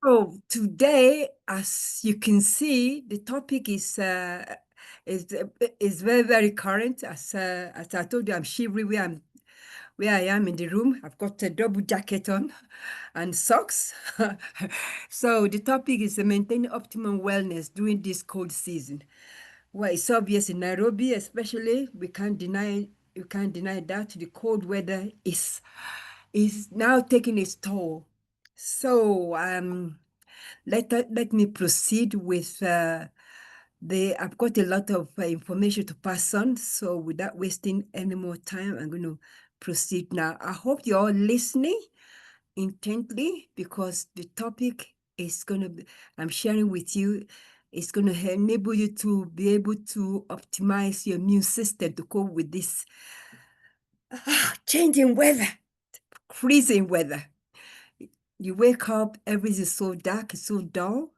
So today, as you can see, the topic is very, very current. As I told you, I'm shivering where I am in the room. I've got a double jacket on and socks. So the topic is maintaining optimum wellness during this cold season. Well, it's obvious in Nairobi, especially, you can't deny that the cold weather is now taking its toll. So let me proceed with I've got a lot of information to pass on. So without wasting any more time, I'm going to proceed now. I hope you're all listening intently because the topic is going to be, I'm sharing with you, it's going to enable you to be able to optimize your immune system to cope with this changing weather, freezing weather. You wake up, everything is so dark, it's so dull.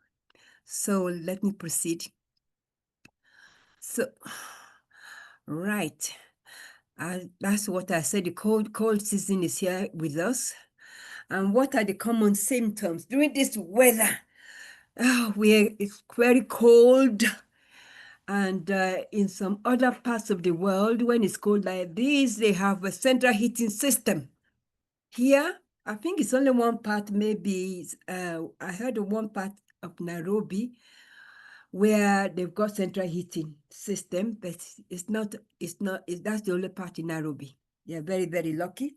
So let me proceed. So, right. That's what I said. The cold season is here with us. And what are the common symptoms during this weather? It's very cold. And in some other parts of the world, when it's cold like this, they have a central heating system. Here, I think it's only one part, maybe, I heard of one part of Nairobi where they've got central heating system, but that's the only part in Nairobi. They're very, very lucky.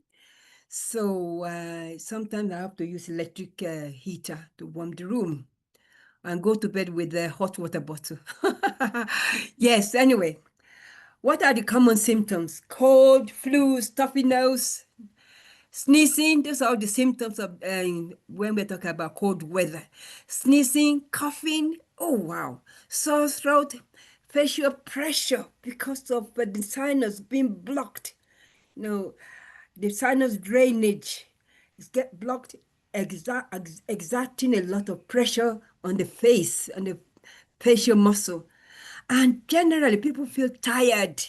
So sometimes I have to use electric heater to warm the room and go to bed with a hot water bottle. Yes, anyway, what are the common symptoms? Cold, flu, stuffy nose, sneezing. Those are all the symptoms of when we're talking about cold weather. Sneezing, coughing, oh wow, sore throat, facial pressure because of the sinus being blocked. The sinus drainage is get blocked, exerting a lot of pressure on the face and the facial muscle. And generally, people feel tired,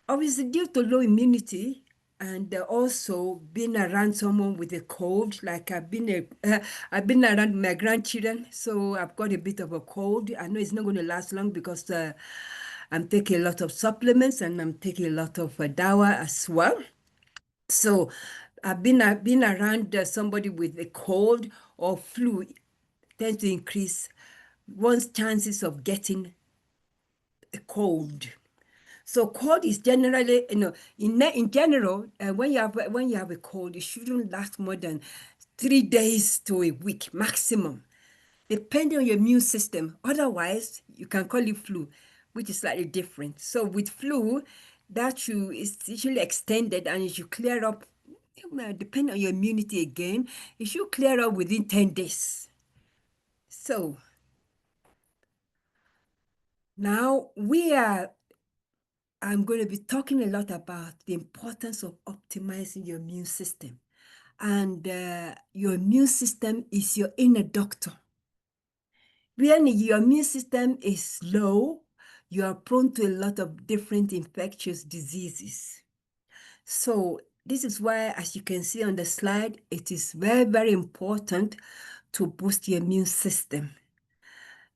obviously due to low immunity and also being around someone with a cold. Like I've been around my grandchildren, so I've got a bit of a cold. I know it's not going to last long because I'm taking a lot of supplements and I'm taking a lot of dawa as well. So I've been around somebody with a cold or flu tends to increase one's chances of getting a cold. So cold is generally, in general, when you have a cold, it shouldn't last more than 3 days to a week maximum, depending on your immune system. Otherwise, you can call it flu, which is slightly different. So with flu, is usually extended and it should clear up, depending on your immunity again, it should clear up within 10 days. So now I'm going to be talking a lot about the importance of optimizing your immune system. And your immune system is your inner doctor. When your immune system is low, you are prone to a lot of different infectious diseases. So this is why, as you can see on the slide, it is very, very important to boost your immune system.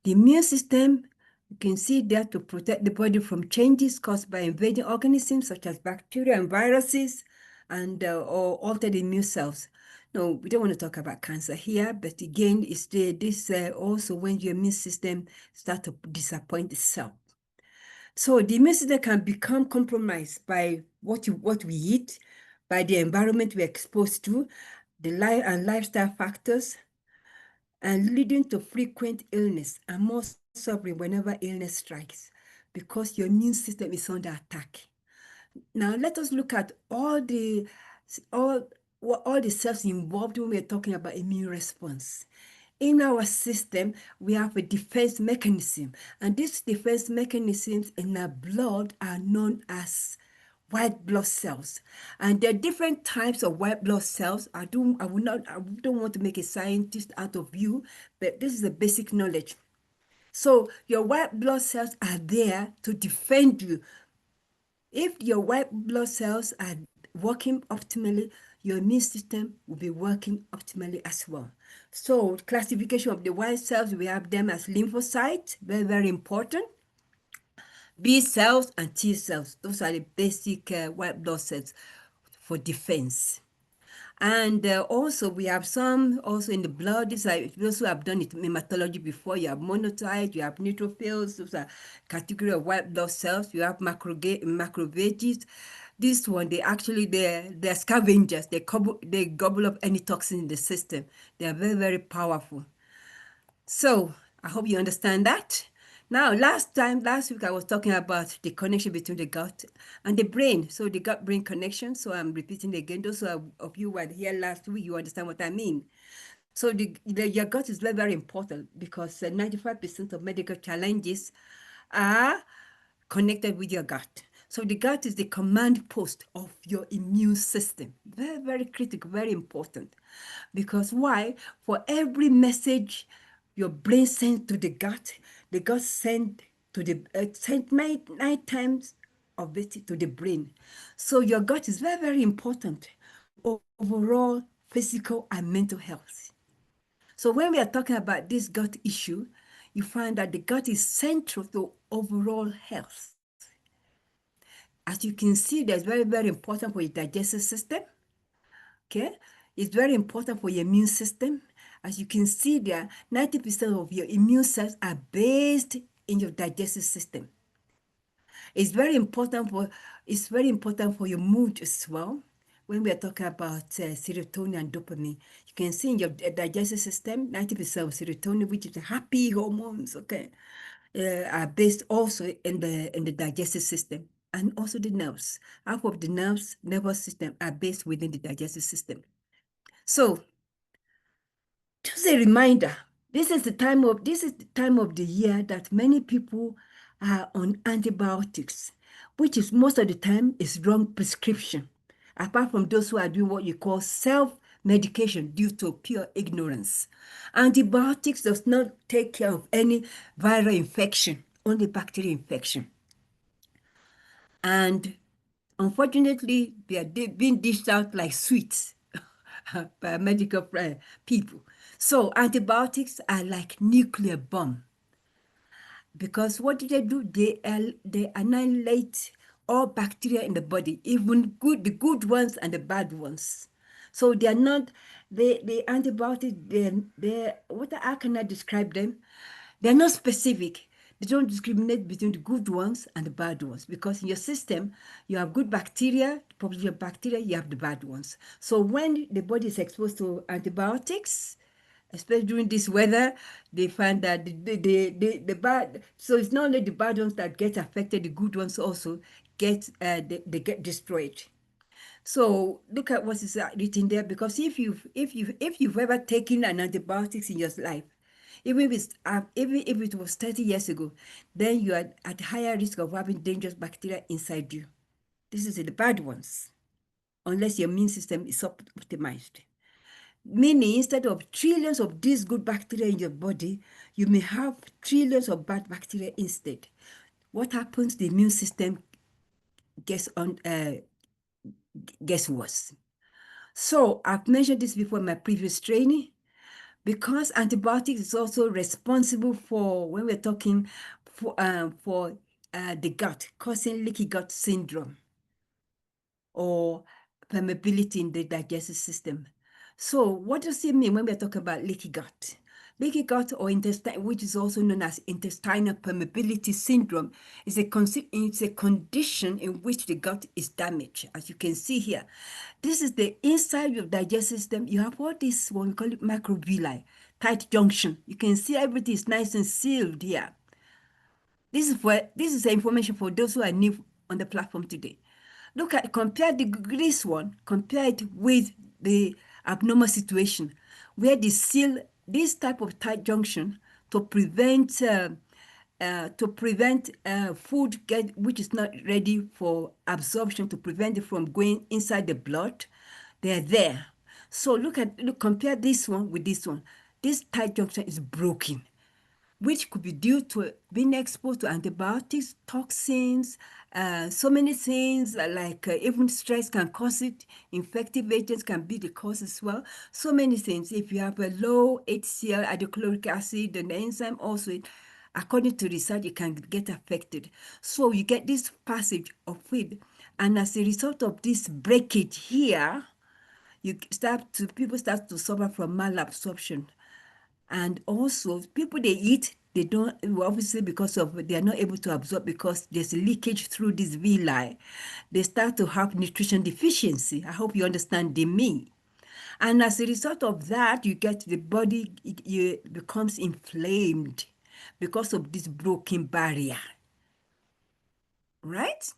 The immune system, you can see there to protect the body from changes caused by invading organisms such as bacteria and viruses and or altered immune cells. No, we don't want to talk about cancer here, but again, it's this also when your immune system starts to disappoint itself. So the immune system can become compromised by what we eat, by the environment we're exposed to, the life and lifestyle factors, and leading to frequent illness and more suffering whenever illness strikes because your immune system is under attack. Now, let us look at all the cells involved when we're talking about immune response. In our system, we have a defense mechanism, and these defense mechanisms in our blood are known as white blood cells. And there are different types of white blood cells. I don't want to make a scientist out of you, but this is the basic knowledge. So your white blood cells are there to defend you. If your white blood cells working optimally, your immune system will be working optimally as well. So classification of the white cells, we have them as lymphocytes, very, very important. B cells and T cells, those are the basic white blood cells for defense. And also we have some also in the blood. These are those who have done it in hematology before. You have monocytes, you have neutrophils, those are category of white blood cells. You have macrophages. This one, they're scavengers. They gobble up any toxin in the system. They are very, very powerful. So I hope you understand that. Now, last week I was talking about the connection between the gut and the brain. So the gut-brain connection. So I'm repeating again. Those of you who were here last week, you understand what I mean. So your gut is very, very important because 95% of medical challenges are connected with your gut. So the gut is the command post of your immune system. Very, very critical, very important. Because why? For every message your brain sends to the gut send nine times of it to the brain. So your gut is very, very important to overall physical and mental health. So when we are talking about this gut issue, you find that the gut is central to overall health. As you can see, that's very, very important for your digestive system. Okay, it's very important for your immune system. As you can see there, 90% of your immune cells are based in your digestive system. It's very important for your mood as well. When we are talking about serotonin and dopamine, you can see in your digestive system, 90% of serotonin, which is the happy hormones, okay, are based also in the digestive system and also the nerves. Half of the nervous system are based within the digestive system. So just a reminder, this is the time of the year that many people are on antibiotics, which is most of the time is wrong prescription, apart from those who are doing what you call self-medication due to pure ignorance. Antibiotics does not take care of any viral infection, only bacterial infection. And unfortunately, they are being dished out like sweets by medical people. So antibiotics are like nuclear bomb because what do? They annihilate all bacteria in the body, even the good ones and the bad ones. So they are not the antibiotics. How can I describe them? They're not specific. They don't discriminate between the good ones and the bad ones because in your system, you have good bacteria, positive bacteria, you have the bad ones. So when the body is exposed to antibiotics, especially during this weather, they find that the bad, so it's not only the bad ones that get affected, the good ones also they get destroyed. So look at what is written there, because if you've ever taken an antibiotics in your life, even if it was 30 years ago, then you are at higher risk of having dangerous bacteria inside you. This is the bad ones, unless your immune system is optimized. Meaning, instead of trillions of these good bacteria in your body, you may have trillions of bad bacteria instead. What happens? The immune system gets worse. So I've mentioned this before in my previous training. Because antibiotics is also responsible for, when we're talking for the gut, causing leaky gut syndrome or permeability in the digestive system. So what does it mean when we're talking about leaky gut? Leaky gut or intestine, which is also known as intestinal permeability syndrome, is it's a condition in which the gut is damaged. As you can see here, this is the inside of the digestive system. You have all this, what we call it microvilli, tight junction. You can see everything is nice and sealed here. This is the information for those who are new on the platform today. Compare compare it with the abnormal situation where they seal this type of tight junction to prevent food which is not ready for absorption, to prevent it from going inside the blood. They're there. So compare this one with this one. This tight junction is broken, which could be due to being exposed to antibiotics, toxins, So many things like even stress can cause it. Infective agents can be the cause as well. So many things. If you have a low HCl, hydrochloric acid, and the enzyme also, according to research, it can get affected. So you get this passage of it. And as a result of this breakage here, people start to suffer from malabsorption. And also, people they eat, they don't, well, obviously because of they are not able to absorb because there's a leakage through this villi. They start to have nutrition deficiency. I hope you understand the me. And as a result of that, you get the body becomes inflamed because of this broken barrier, right?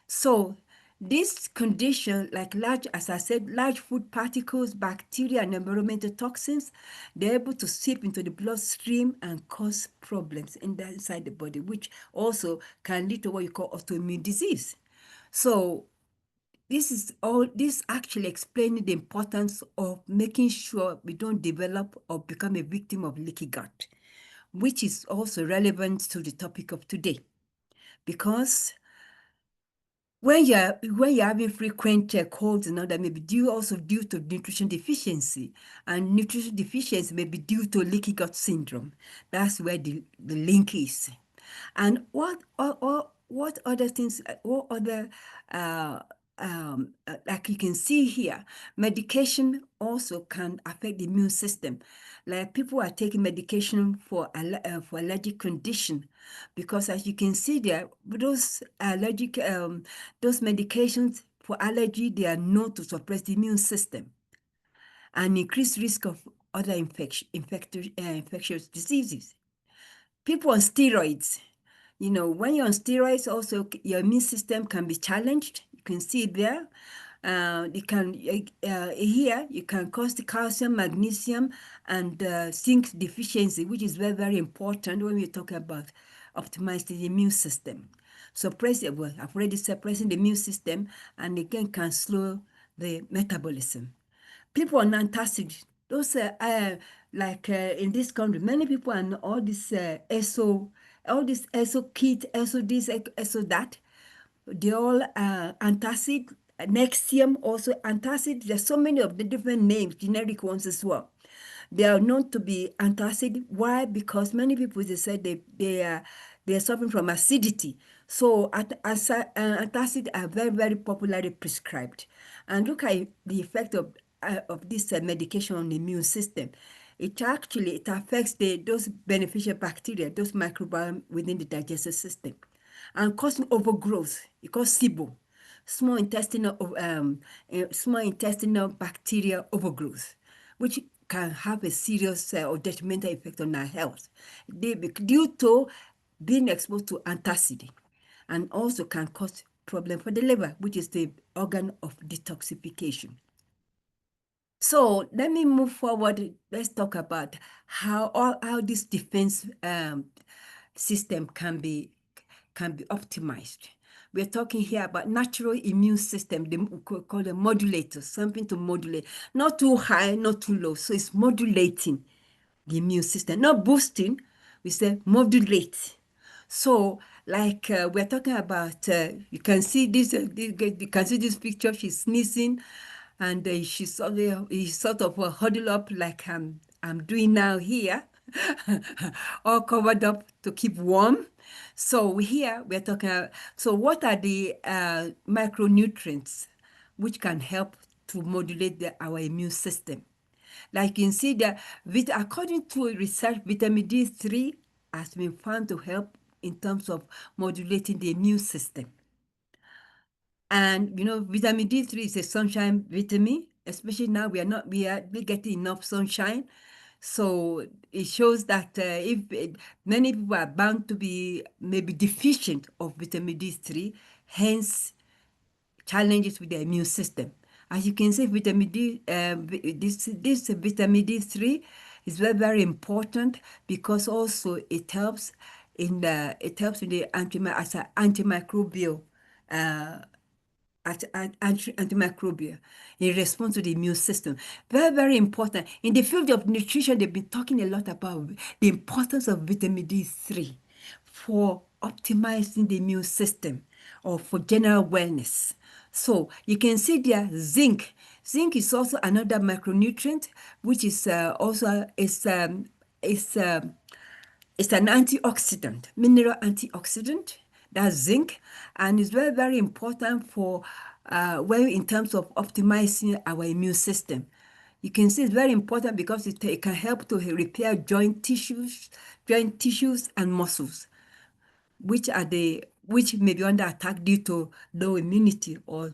So this condition, like large, as I said, large food particles, bacteria, and environmental toxins, they're able to seep into the bloodstream and cause problems inside the body, which also can lead to what you call autoimmune disease. So this actually explaining the importance of making sure we don't develop or become a victim of leaky gut, which is also relevant to the topic of today. Because when you're having frequent colds and all that, may be due to nutrition deficiency, and nutrition deficiency may be due to leaky gut syndrome. That's where the link is. And what other things? What other like you can see here, medication also can affect the immune system. Like people are taking medication for allergic condition, because as you can see there, those medications for allergy, they are known to suppress the immune system and increase risk of other infectious diseases. People on steroids, when you're on steroids, also your immune system can be challenged. You can see it there. Here you can cause the calcium, magnesium, and zinc deficiency, which is very, very important when we talk about optimizing the immune system. I've already suppressing the immune system, and again can slow the metabolism. People on antacid, those in this country, many people are on all this ESO kit, ESO this, ESO that. They all antacid, Nexium also antacid. There's so many of the different names, generic ones as well. They are known to be antacid. Why? Because many people, they said they are suffering from acidity. So antacid are very, very popularly prescribed. And look at the effect of this medication on the immune system. It affects those beneficial bacteria, those microbiome within the digestive system, and causing overgrowth. It causes SIBO, small intestinal bacteria overgrowth, which can have a serious or detrimental effect on our health. Due to being exposed to antacid, and also can cause problem for the liver, which is the organ of detoxification. So let me move forward. Let's talk about how this defense system can be optimized. We're talking here about natural immune system. We call them modulators, something to modulate, not too high, not too low. So it's modulating the immune system, not boosting. We say modulate. So, like we're talking about, you can see you can see this picture. She's sneezing, and he's sort of huddled up like I'm doing now here, all covered up to keep warm. So here we're talking. So what are the micronutrients which can help to modulate our immune system? Like you can see that according to research, vitamin D3 has been found to help in terms of modulating the immune system. And vitamin D3 is a sunshine vitamin, especially now we are getting enough sunshine. So it shows that if many people are bound to be maybe deficient of vitamin D3, hence challenges with the immune system. As you can see, vitamin D, this vitamin D3 is very, very important, because also it helps in the as an antimicrobial antimicrobial in response to the immune system. Very, very important. In the field of nutrition, they've been talking a lot about the importance of vitamin D3 for optimizing the immune system. or for general wellness. So you can see there zinc. Zinc is also another macronutrient, which is it's an antioxidant, mineral antioxidant. That's zinc, and it's very, very important for in terms of optimizing our immune system. You can see it's very important because it can help to repair joint tissues and muscles, which may be under attack due to low immunity or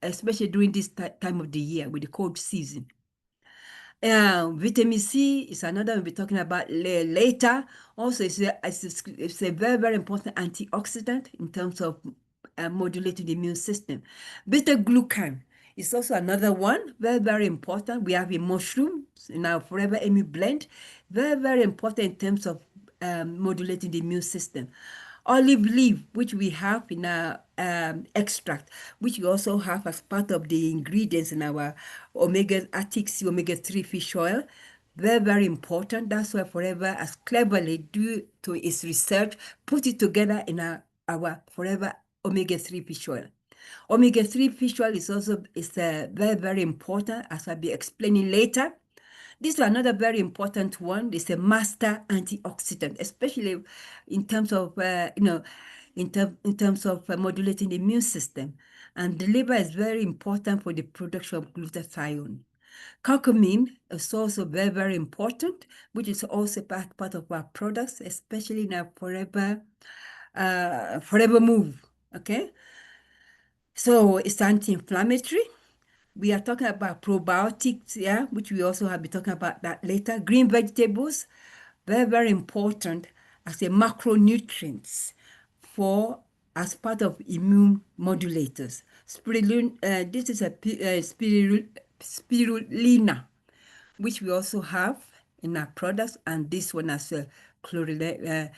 especially during this time of the year with the cold season. Vitamin C is another we'll be talking about later. Also, it's a very, very important antioxidant in terms of modulating the immune system. Beta glucan is also another one, very, very important. We have in mushrooms in our Forever Amy blend, very, very important in terms of modulating the immune system. Olive leaf, which we have in our extract, which we also have as part of the ingredients in our Arctic Sea omega-3 fish oil. Very, very important. That's why Forever has cleverly, due to its research, put it together in our Forever omega-3 fish oil. Omega-3 fish oil is very, very important, as I'll be explaining later. This is another very important one. It's a master antioxidant, especially in terms of, in terms of modulating the immune system. And the liver is very important for the production of glutathione. Curcumin is also very, very important, which is also part of our products, especially in our Forever Move, okay? So it's anti-inflammatory. We are talking about probiotics, yeah, which we also have been talking about that later. Green vegetables, very, very important as a macronutrients as part of immune modulators. This is spirulina, which we also have in our products, and this one as a chlorella.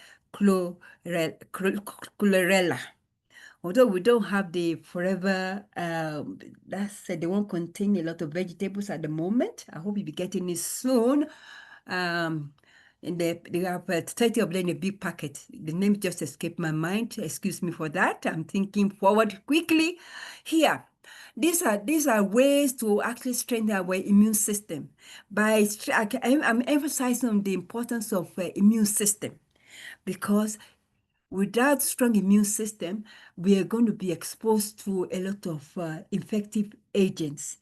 Although we don't have the Forever, they won't contain a lot of vegetables at the moment. I hope you'll be getting it soon. And they have 30 of them in a big packet. The name just escaped my mind. Excuse me for that. I'm thinking forward quickly. Here, these are ways to actually strengthen our immune system. I'm emphasizing on the importance of immune system, because without strong immune system, we are going to be exposed to a lot of infective agents,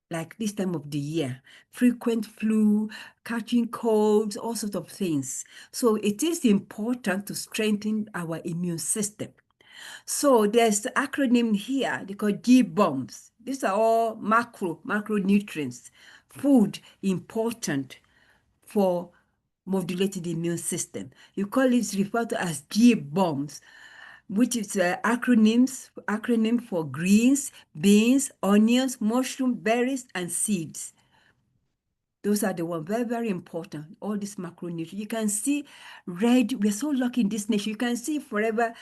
like this time of the year, frequent flu, catching colds, all sorts of things. So it is important to strengthen our immune system. So there's the acronym here, they call G-bombs. These are all macronutrients, food important for modulating the immune system. You call it referred to as G-bombs, which is acronym for greens, beans, onions, mushroom, berries, and seeds. Those are the ones, very, very important, all these macronutrients. You can see red, we're so lucky in this nation. You can see not forever,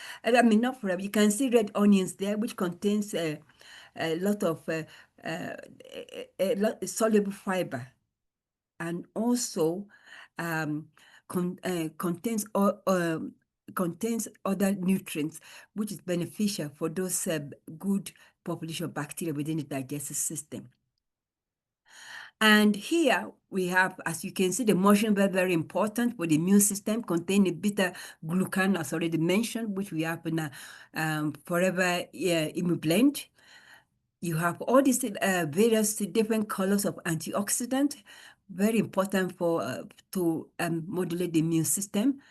you can see red onions there, which contains a lot of soluble fiber, and also contains other nutrients, which is beneficial for those good population of bacteria within the digestive system. And here we have, as you can see, the mushroom very, very important for the immune system, containing beta glucan, as already mentioned, which we have in a Forever Immune Blend. You have all these various different colors of antioxidant, very important to modulate the immune system.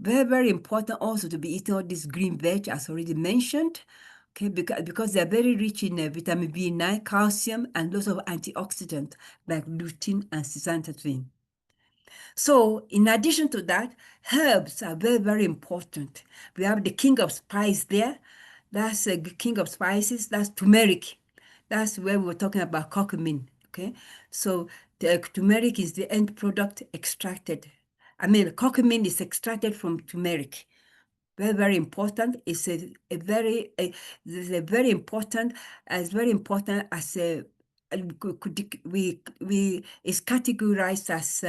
Very, very important also to be eating all this green veg, as already mentioned, okay, because they're very rich in vitamin B9, calcium, and lots of antioxidants like lutein and zeaxanthin. So in addition to that, herbs are very, very important. We have the king of spice there. That's the king of spices. That's turmeric. That's where we were talking about curcumin, okay? So the turmeric is the end product extracted. Curcumin is extracted from turmeric. Very, very important. It's very important. It's very important as it's categorized as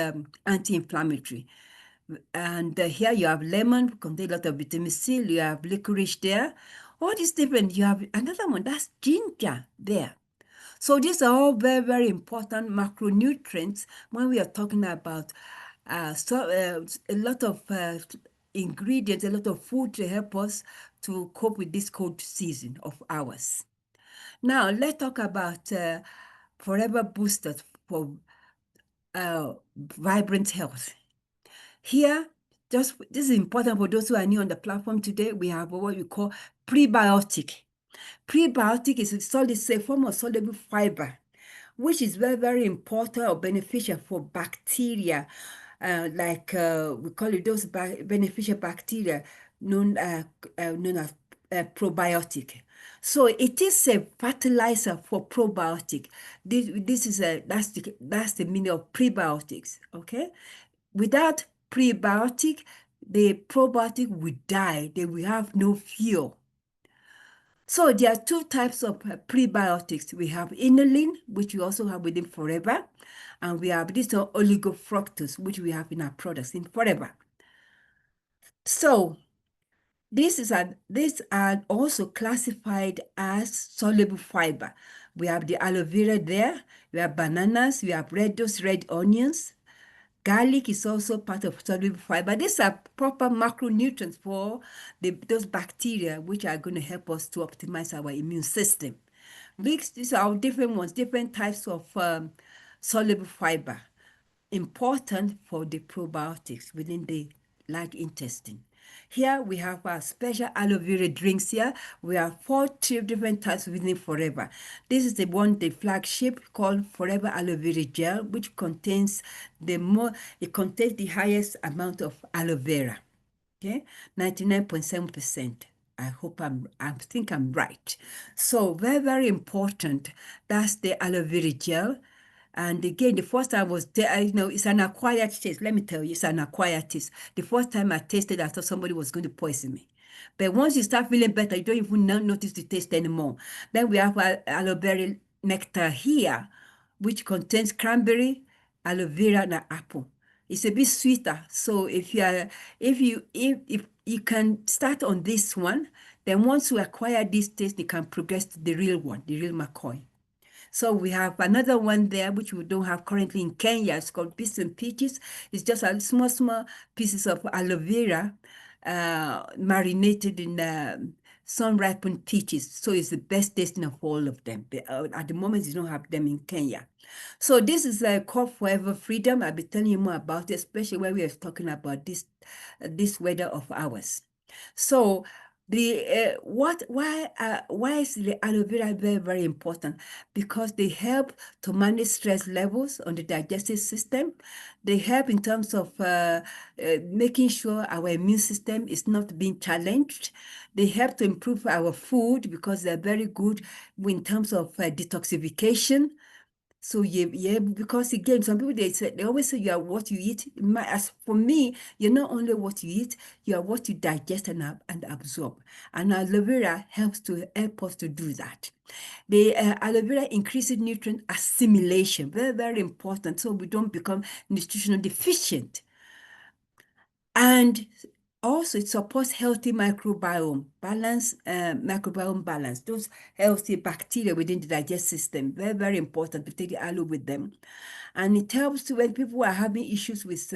anti-inflammatory. And here you have lemon, contain a lot of vitamin C. You have licorice there. All these different, you have another one, that's ginger there. So these are all very, very important macronutrients when we are talking about a lot of ingredients, a lot of food to help us to cope with this cold season of ours. Now, let's talk about forever boosters for vibrant health. Here, just this is important for those who are new on the platform today. We have what we call prebiotic. Prebiotic is a form of soluble fiber, which is very, very important or beneficial for bacteria, we call it those beneficial bacteria known as probiotic. So it is a fertilizer for probiotic. That's the meaning of prebiotics. Okay, without prebiotic, the probiotic will die. They will have no fuel. So there are two types of prebiotics. We have inulin, which we also have within Forever, and we have this oligofructose, which we have in our products in Forever. So these are also classified as soluble fiber. We have the aloe vera there, we have bananas, we have those red onions. Garlic is also part of soluble fiber. These are proper macronutrients for those bacteria, which are going to help us to optimize our immune system. These are different ones, different types of soluble fiber, important for the probiotics within the large intestine. Here we have our special aloe vera drinks here. We have 4 different types within Forever. This is the flagship called Forever Aloe Vera Gel, which contains the highest amount of aloe vera. Okay, 99.7%. I think I'm right. So very, very important. That's the aloe vera gel. And again, the first time I was there, it's an acquired taste. Let me tell you, it's an acquired taste. The first time I tasted, I thought somebody was going to poison me. But once you start feeling better, you don't even notice the taste anymore. Then we have aloe berry nectar here, which contains cranberry, aloe vera, and apple. It's a bit sweeter. So if you can start on this one, then once you acquire this taste, you can progress to the real one, the real McCoy. So we have another one there, which we don't have currently in Kenya. It's called Bits and Peaches. It's just a small pieces of aloe vera marinated in sun-ripened peaches. So it's the best tasting of all of them. But, at the moment, you don't have them in Kenya. So this is called Forever Freedom. I'll be telling you more about it, especially when we are talking about this weather of ours. So why is the aloe vera very, very important? Because they help to manage stress levels on the digestive system. They help in terms of making sure our immune system is not being challenged. They help to improve our food because they're very good in terms of detoxification. So yeah, because again, some people they always say you are what you eat. As for me, you're not only what you eat, you are what you digest and absorb. And aloe vera helps us to do that. The aloe vera increases nutrient assimilation, very, very important, so we don't become nutritional deficient. And also, it supports healthy microbiome balance, those healthy bacteria within the digestive system. Very, very important to take the aloe with them. And it helps to when people are having issues with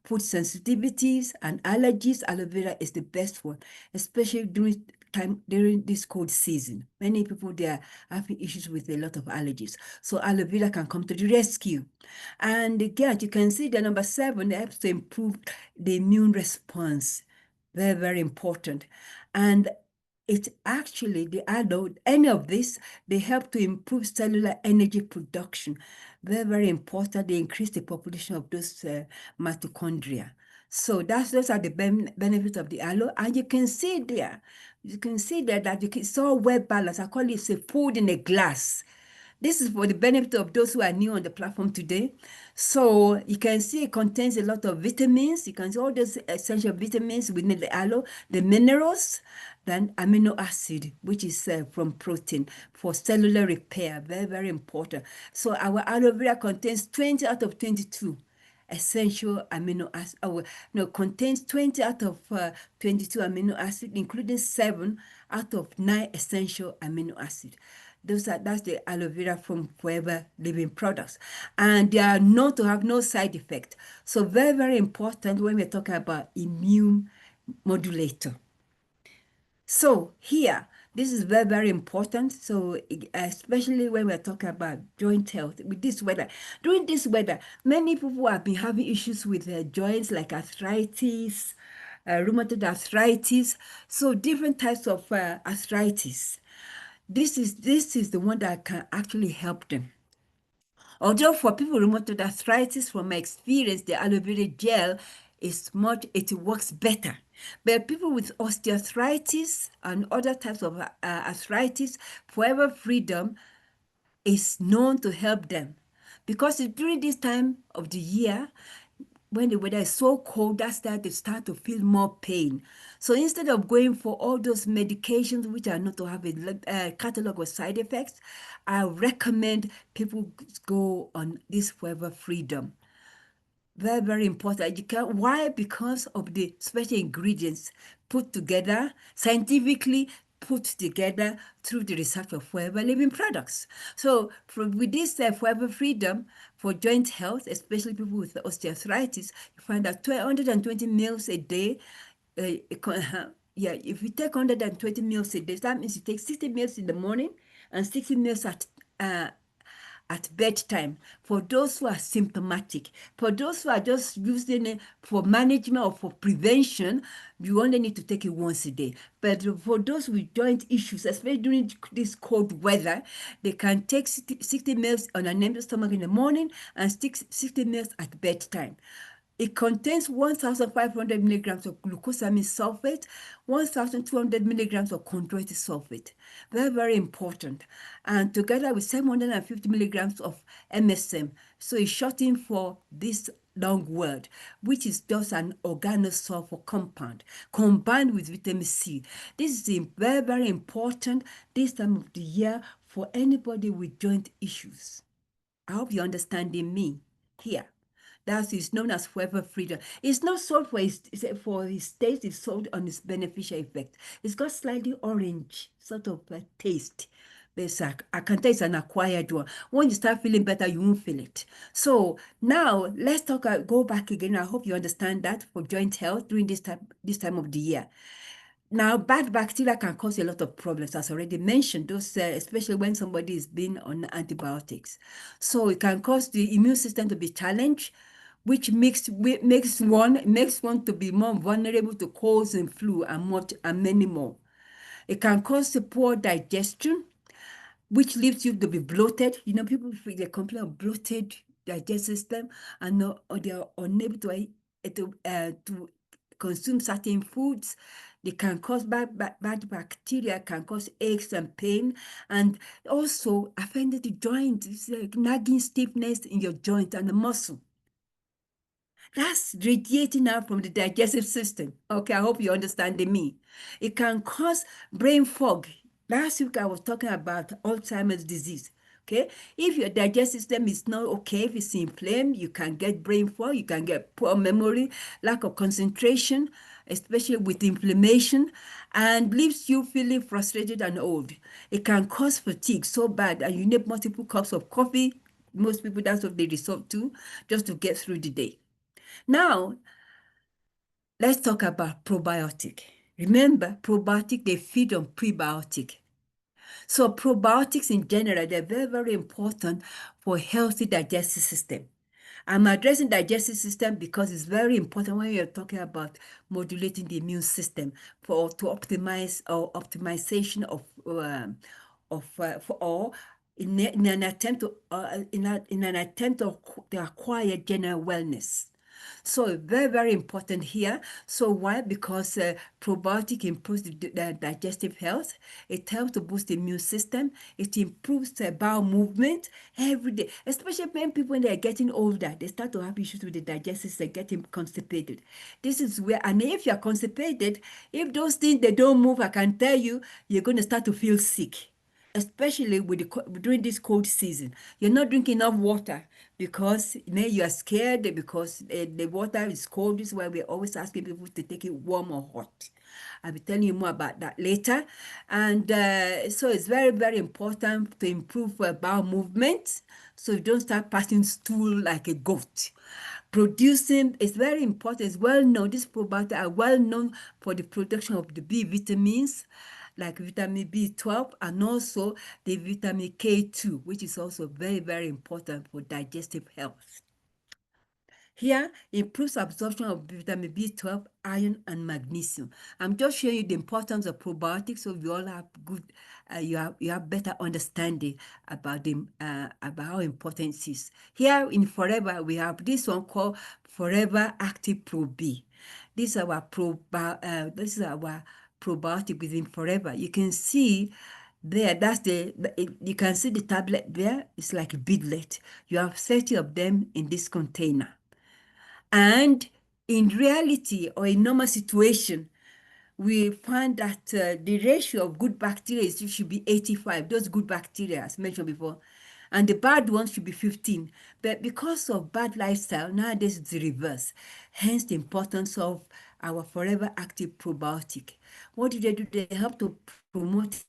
food sensitivities and allergies. Aloe vera is the best one, especially during this cold season. Many people, they are having issues with a lot of allergies. So aloe vera can come to the rescue. And again, you can see the number 7 helps to improve the immune response. Very, very important. And it actually, any of this, they help to improve cellular energy production. Very, very important. They increase the population of those mitochondria. So those are the benefits of the aloe. And you can see there that it's all well balanced. I call it a food in a glass. This is for the benefit of those who are new on the platform today. So you can see it contains a lot of vitamins. You can see all those essential vitamins within the aloe, the minerals, then amino acid, which is from protein for cellular repair. Very, very important. So our aloe vera contains 20 out of 22 essential amino acids. No, contains 20 out of 22 amino acids, including 7 out of 9 essential amino acids. That's the aloe vera from Forever Living products. And they are known to have no side effect. So very, very important when we're talking about immune modulator. So here, this is very, very important. So especially when we're talking about joint health with this weather. During this weather, many people have been having issues with their joints like arthritis, rheumatoid arthritis. So different types of arthritis. This is the one that can actually help them. Although for people with rheumatoid arthritis, from my experience, the aloe vera gel it works better. But people with osteoarthritis and other types of arthritis, Forever Freedom is known to help them. Because during this time of the year, when the weather is so cold, that's that they start to feel more pain. So instead of going for all those medications which are not to have a catalog of side effects, I recommend people go on this Forever Freedom. Very, very important. Why? Because of the special ingredients put together, scientifically put together through the research of Forever Living products. So with this Forever Freedom for joint health, especially people with osteoarthritis, you find that 120 meals a day. Yeah, if you take 120 meals a day, that means you take 60 meals in the morning and 60 meals at bedtime. For those who are symptomatic, for those who are just using it for management or for prevention, you only need to take it once a day. But for those with joint issues, especially during this cold weather, they can take 60 meals on an empty stomach in the morning and 60 meals at bedtime. It contains 1,500 milligrams of glucosamine sulfate, 1,200 milligrams of chondroitin sulfate. Very, very important. And together with 750 milligrams of MSM. So it's shortened for this long word, which is just an organosulfur compound combined with vitamin C. This is very, very important this time of the year for anybody with joint issues. I hope you're understanding me here. That is known as Forever Freedom. It's not sold for his taste, it's sold on its beneficial effect. It's got slightly orange sort of taste. But I can tell it's an acquired one. When you start feeling better, you won't feel it. So now let's go back again. I hope you understand that for joint health during this time of the year. Now, bad bacteria can cause a lot of problems, as already mentioned, those especially when somebody is being on antibiotics. So it can cause the immune system to be challenged, which makes one to be more vulnerable to colds and flu and many more. It can cause a poor digestion, which leaves you to be bloated. You know, people they complain of bloated digestive system and or they are unable to consume certain foods. They can cause bad bacteria, can cause aches and pain, and also affect the joint. It's like nagging stiffness in your joint and the muscle. That's radiating out from the digestive system. Okay, I hope you're understanding me. It can cause brain fog. Last week I was talking about Alzheimer's disease. Okay, if your digestive system is not okay, if it's inflamed, you can get brain fog, you can get poor memory, lack of concentration, especially with inflammation, and leaves you feeling frustrated and old. It can cause fatigue so bad, and you need multiple cups of coffee. Most people, that's what they resort to just to get through the day. Now, let's talk about probiotic. Remember, probiotic, they feed on prebiotic. So probiotics in general, they're very, very important for healthy digestive system. I'm addressing digestive system because it's very important when you're talking about modulating the immune system to optimize or optimization for all in an attempt to acquire general wellness. So very, very important here. So why? Because probiotic improves the digestive health. It helps to boost the immune system. It improves bowel movement every day. Especially when they're getting older, they start to have issues with the digestive system, getting constipated. This is where, and if you're constipated, if those things, they don't move, I can tell you, you're going to start to feel sick. especially during this cold season. You're not drinking enough water because you are scared because the water is cold. This is why we're always asking people to take it warm or hot. I'll be telling you more about that later. And so it's very, very important to improve bowel movement so you don't start passing stool like a goat. Producing is very important. It's well known. These probiotics are well known for the production of the B vitamins like vitamin B12 and also the vitamin K2, which is also very, very important for digestive health. Here, improves absorption of vitamin B12, iron, and magnesium. I'm just showing you the importance of probiotics, so we all have good, you have better understanding about about how important it is. Here in Forever, we have this one called Forever Active Pro B. This is our probiotic within Forever. You can see there, you can see the tablet there. It's like a beadlet. You have 30 of them in this container. And in reality or in normal situation, we find that the ratio of good bacteria should be 85, those good bacteria as mentioned before, and the bad ones should be 15. But because of bad lifestyle, nowadays it's the reverse. Hence the importance of our Forever Active probiotic. What do? They help to promote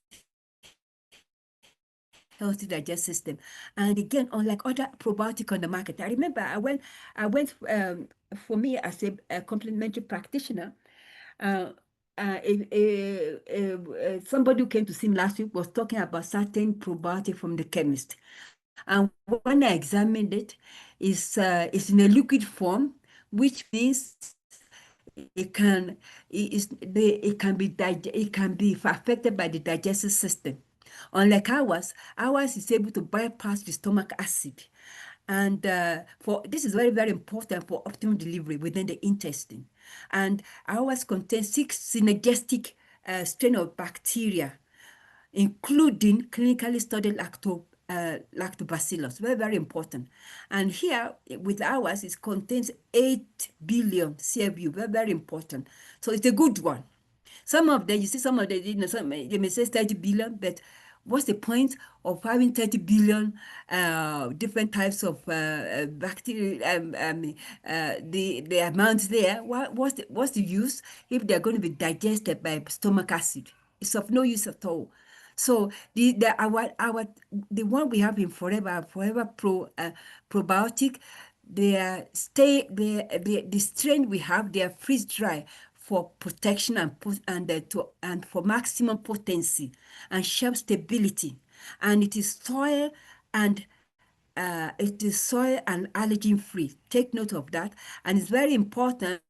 healthy digestive system. And again, unlike other probiotic on the market, I remember for me as a complementary practitioner, uh, somebody who came to see me last week was talking about certain probiotic from the chemist. And when I examined it, it's in a liquid form, which means it can it can be affected by the digestive system. Unlike ours is able to bypass the stomach acid. And for this is very, very important for optimum delivery within the intestine. And ours contains 6 synergistic strain of bacteria, including clinically studied lactobacillus. Very, very important. And here with ours, it contains 8 billion CFU. Very, very important. So it's a good one. Some of them, you see, some of them, they may say 30 billion, but what's the point of having 30 billion different types of bacteria? The amount there, what's the use if they're going to be digested by stomach acid? It's of no use at all. So the one we have in Forever probiotic, the strain we have, they are freeze dry for protection and for maximum potency and shelf stability. And it is soil and allergen free. Take note of that. And it's very important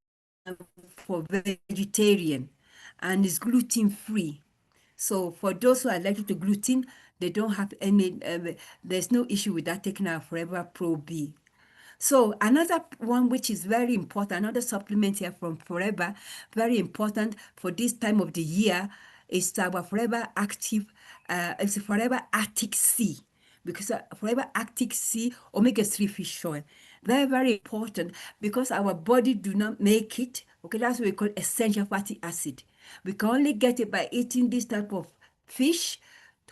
for vegetarian and is gluten free. So for those who are allergic to gluten, they don't have there's no issue with that taking our Forever Pro B. So another one which is very important, another supplement here from Forever, very important for this time of the year, is our Forever Active, it's Forever Arctic Sea, because Forever Arctic Sea omega-3 fish oil, very, very important because our body do not make it. Okay, that's what we call essential fatty acid. We can only get it by eating this type of fish,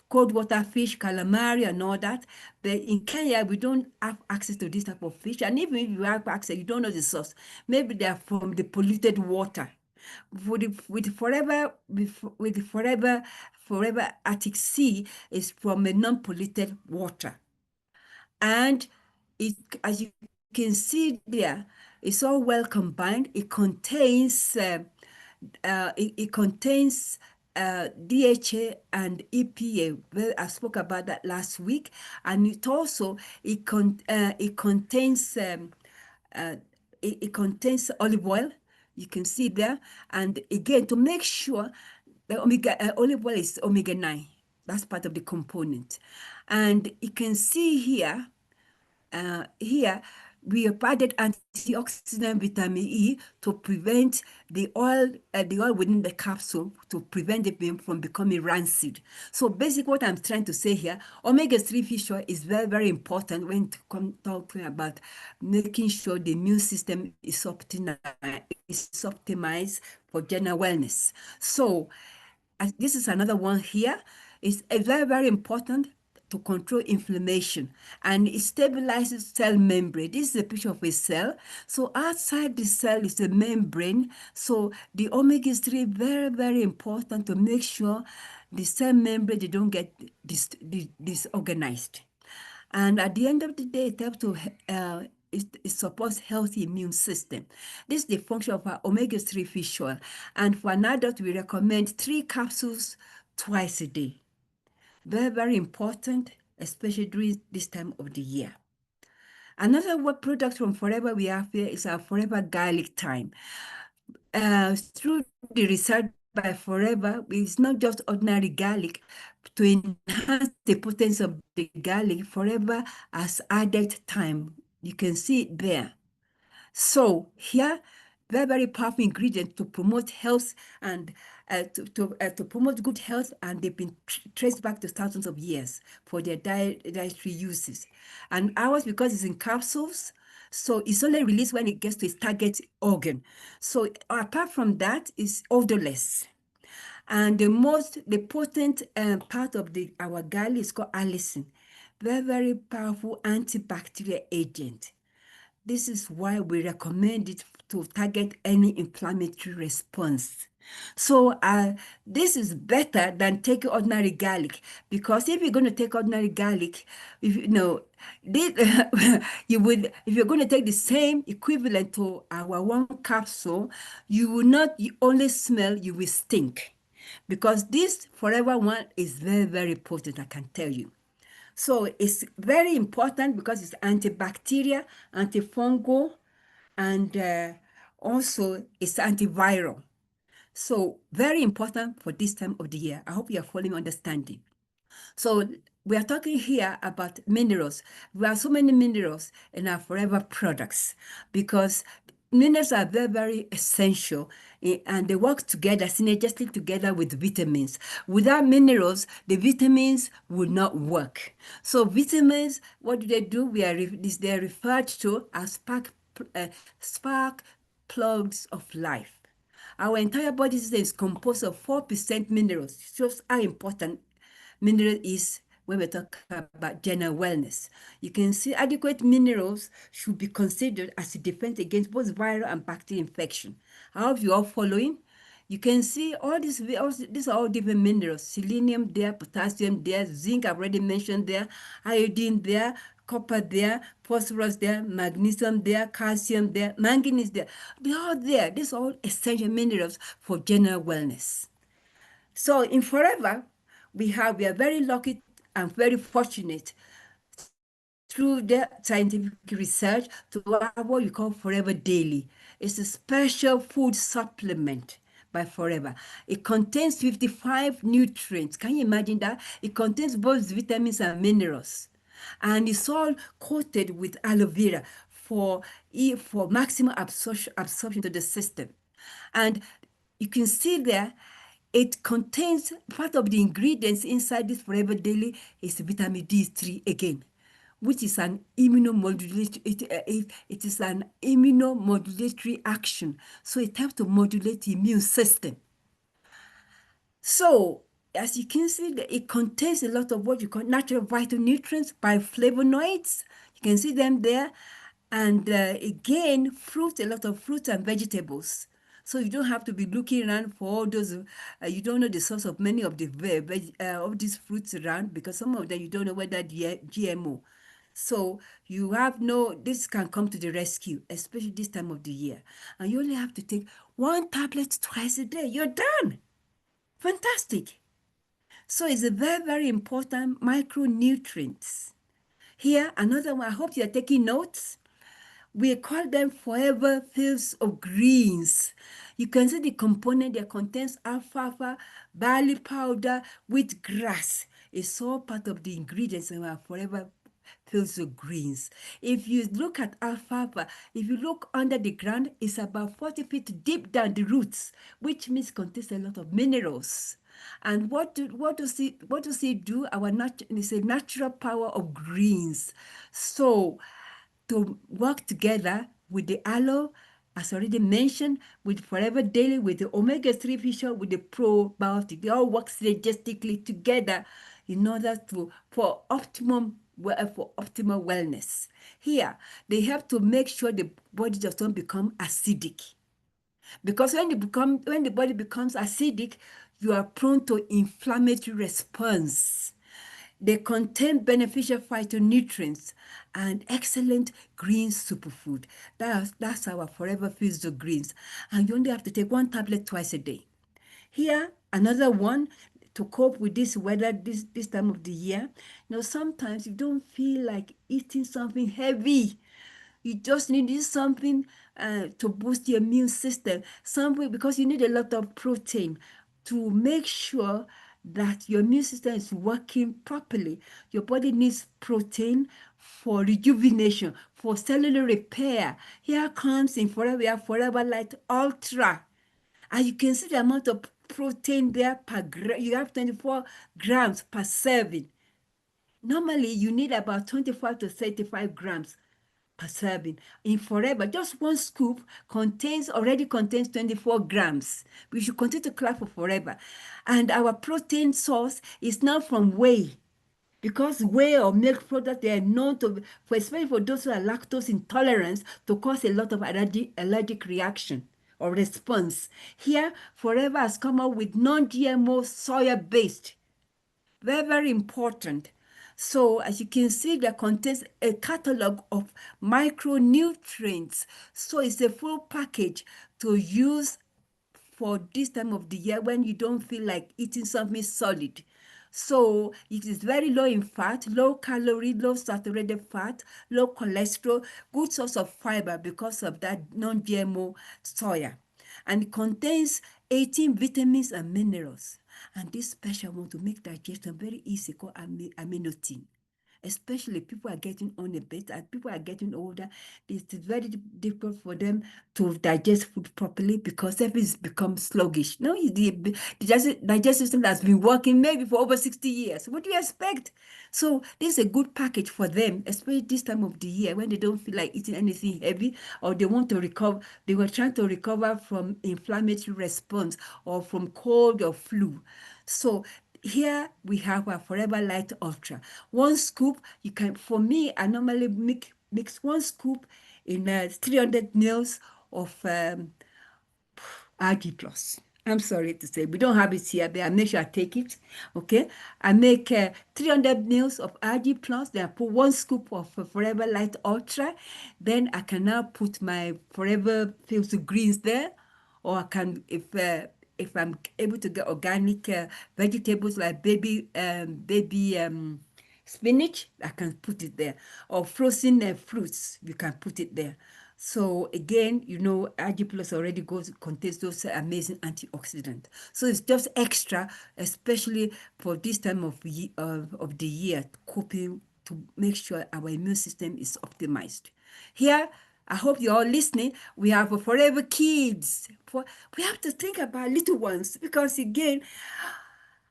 cold water fish, calamari, and all that. But in Kenya, we don't have access to this type of fish. And even if you have access, you don't know the source. Maybe they are from the polluted water. With Forever Arctic Sea is from a non-polluted water. And it, as you can see there, it's all well combined. It contains DHA and EPA. Well, I spoke about that last week, and it contains it contains olive oil. You can see there, and again to make sure the olive oil is omega-9. That's part of the component, and you can see here we have added antioxidant vitamin E to prevent the oil within the capsule, to prevent it from becoming rancid. So basically what I'm trying to say here, omega-3 fish oil is very, very important when talking about making sure the immune system is optimized for general wellness. So this is another one here. It's very, very important to control inflammation, and it stabilizes cell membrane. This is a picture of a cell. So outside the cell is a membrane. So the omega-3 very, very important to make sure the cell membrane they don't get disorganized. And at the end of the day, it helps to it supports healthy immune system. This is the function of our omega-3 fish oil. And for an adult, we recommend 3 capsules twice a day. Very, very important, especially during this time of the year. Another product from Forever we have here is our Forever Garlic Thyme. Through the research by Forever, it's not just ordinary garlic. To enhance the potency of the garlic, Forever has added thyme. You can see it there. So here, very, very powerful ingredient to promote health and to promote good health, and they've been traced back to thousands of years for their dietary uses. And ours, because it's in capsules, so it's only released when it gets to its target organ. So apart from that, it's odorless. And the potent part of our garlic is called allicin. Very, very powerful antibacterial agent. This is why we recommend it to target any inflammatory response. So this is better than taking ordinary garlic, because if you're going to take ordinary garlic, if you know, you would, if you're going to take the same equivalent to our 1 capsule, you will not only smell, you will stink, because this Forever one is very, very potent, I can tell you. So it's very important because it's antibacterial, antifungal, and also it's antiviral. So very important for this time of the year. I hope you are following, understanding. So we are talking here about minerals. We have so many minerals in our Forever products because minerals are very, very essential, and they work together, synergistically together with vitamins. Without minerals, the vitamins will not work. So vitamins, what do? They're referred to as spark plugs of life. Our entire body system is composed of 4% minerals. It shows how important mineral is when we talk about general wellness. You can see adequate minerals should be considered as a defense against both viral and bacterial infection. I hope you are following. You can see all these are all different minerals. Selenium there, potassium there, zinc I've already mentioned there, iodine there, copper there, phosphorus there, magnesium there, calcium there, manganese there. They're all there. These are all essential minerals for general wellness. So in Forever, we are very lucky and very fortunate through the scientific research to have what we call Forever Daily. It's a special food supplement by Forever. It contains 55 nutrients. Can you imagine that? It contains both vitamins and minerals. And it's all coated with aloe vera for maximum absorption to the system. And you can see there, it contains part of the ingredients inside this Forever Daily is vitamin D3 again, which is an immunomodulatory. It is an immunomodulatory action. So it helps to modulate the immune system. So as you can see, it contains a lot of what you call natural vital nutrients, bioflavonoids. You can see them there. And again, a lot of fruits and vegetables. So you don't have to be looking around for all those, you don't know the source of many of of these fruits around, because some of them you don't know whether they're GMO. So this can come to the rescue, especially this time of the year. And you only have to take 1 tablet twice a day. You're done. Fantastic. So it's a very, very important micronutrients. Here, another one, I hope you're taking notes. We call them Forever Fields of Greens. You can see the component that contains alfalfa, barley powder, wheatgrass. It's all part of the ingredients in our Forever Fields of Greens. If you look at alfalfa, if you look under the ground, it's about 40 feet deep down the roots, which means it contains a lot of minerals. And what does it do? It's a natural power of greens. So to work together with the aloe, as already mentioned, with Forever Daily, with the omega-3 fish oil, with the probiotic. They all work synergistically together in order for optimal wellness. Here, they help to make sure the body does not become acidic. Because when the body becomes acidic, you are prone to inflammatory response. They contain beneficial phytonutrients and excellent green superfood. That's our Forever Foods of Greens. And you only have to take one tablet twice a day. Here, another one to cope with this weather, this time of the year. Sometimes you don't feel like eating something heavy. You just need something to boost your immune system, something because you need a lot of protein to make sure that your immune system is working properly. Your body needs protein for rejuvenation, for cellular repair. Here comes in Forever Light Ultra. And you can see the amount of protein there per gram. You have 24 grams per serving. Normally, you need about 25 to 35 grams per serving. In Forever, just one scoop already contains 24 grams. We should continue to clap for Forever. And our protein source is now from whey. Because whey or milk products, they are known to, especially for those who are lactose intolerant, to cause a lot of allergic reaction or response. Here, Forever has come out with non-GMO soya-based. Very, very important. So as you can see, there contains a catalog of micronutrients. So it's a full package to use for this time of the year when you don't feel like eating something solid. So it is very low in fat, low calorie, low saturated fat, low cholesterol, good source of fiber because of that non-GMO soya. And it contains 18 vitamins and minerals. And this special one to make digestion very easy called aminotin. Especially people are getting on a bit, as people are getting older, it's very difficult for them to digest food properly because everything becomes sluggish. No, the digestive system has been working maybe for over 60 years. What do you expect? So this is a good package for them, especially this time of the year when they don't feel like eating anything heavy or they want to recover. They were trying to recover from inflammatory response or from cold or flu. So here we have our Forever Light Ultra. One scoop, you can, for me, I normally mix one scoop in 300 mils of RG Plus. I'm sorry to say, we don't have it here, but I make sure I take it. Okay, I make 300 mils of RG Plus. Then I put one scoop of Forever Light Ultra. Then I can now put my Forever Foods Greens there, or I can, if I'm able to get organic vegetables like baby spinach, I can put it there, or frozen fruits, you can put it there. So again, Algae Plus already contains those amazing antioxidants. So it's just extra, especially for this time of the year, coping to make sure our immune system is optimized. Here, I hope you're all listening. We have a Forever Kids. We have to think about little ones because again,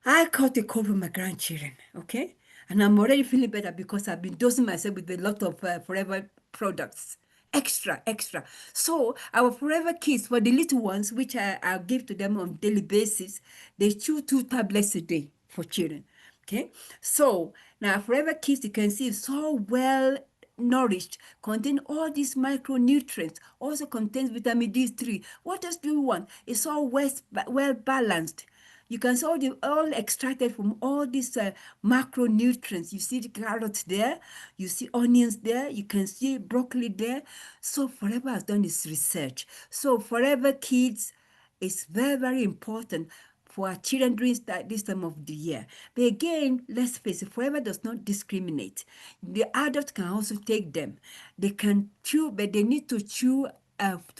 I caught a cold with my grandchildren, okay? And I'm already feeling better because I've been dosing myself with a lot of Forever products. Extra, extra. So our Forever Kids, for the little ones, which I give to them on daily basis, they chew 2 tablets a day for children, okay? So now Forever Kids, you can see, is so well nourished, contain all these micronutrients, also contains vitamin D3. What else do you want? It's all well balanced. You can see all extracted from all these macronutrients. You see the carrots there, you see onions there, you can see broccoli there. So Forever has done its research. So Forever Kids is very, very important for our children during this time of the year. But again, let's face it, Forever does not discriminate. The adults can also take them. They can chew, but they need to chew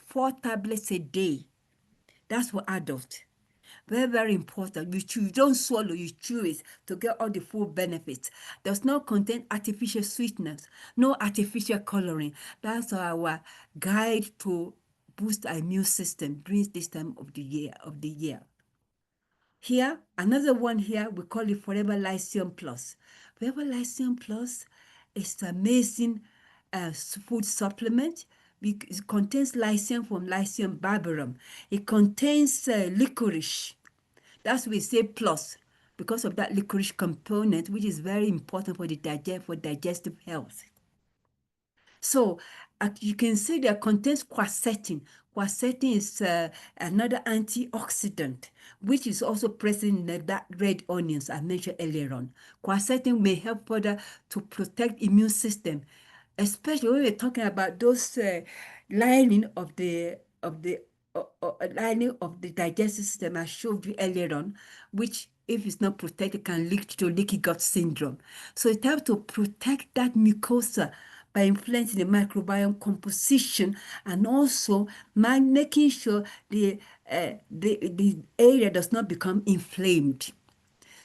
4 tablets a day. That's for adults. Very, very important. You chew, you don't swallow, you chew it to get all the full benefits. Does not contain artificial sweeteners, no artificial coloring. That's our guide to boost our immune system during this time of the year. Here, another one here, we call it Forever Lycium Plus. Forever Lycium Plus is an amazing food supplement It contains lycium from Lycium barbarum. It contains licorice. That's why we say plus, because of that licorice component, which is very important for for digestive health. So you can see that contains quercetin. Quercetin is another antioxidant, which is also present in that red onions I mentioned earlier on. Quercetin may help further to protect immune system, especially when we're talking about those lining of the lining of the digestive system I showed you earlier on, which if it's not protected can lead to leaky gut syndrome. So it helps to protect that mucosa by influencing the microbiome composition and also making sure the area does not become inflamed.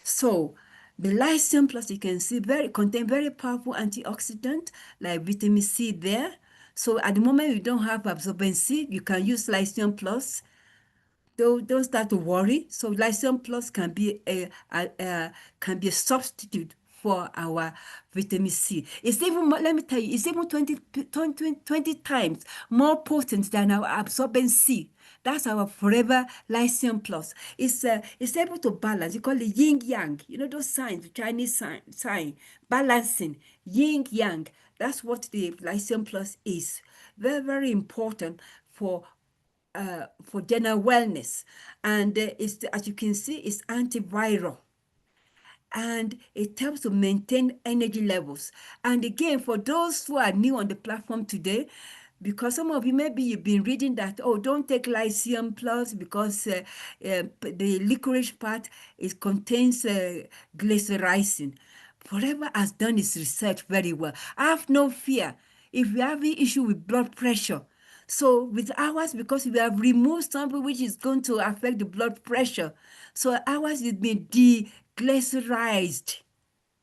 So the Lycium Plus, you can see, contain very powerful antioxidant like vitamin C there. So at the moment you don't have absorbency, you can use Lycium Plus. Don't start to worry. So Lycium Plus can be a substitute for our vitamin C. It's even more, let me tell you, it's even 20 times more potent than our absorbent C. That's our Forever Lycium Plus. It's able to balance. You call it yin yang. You know those signs, the Chinese sign, balancing yin yang. That's what the Lycium Plus is. Very, very important for general wellness. And as you can see, it's antiviral and it helps to maintain energy levels. And again, for those who are new on the platform today, because some of you maybe you've been reading that, oh, don't take Lycium Plus because the licorice part contains glycyrrhizin. Forever has done its research very well. Have no fear. If you have an issue with blood pressure, so with ours, because we have removed something which is going to affect the blood pressure, so ours is being deglycerized,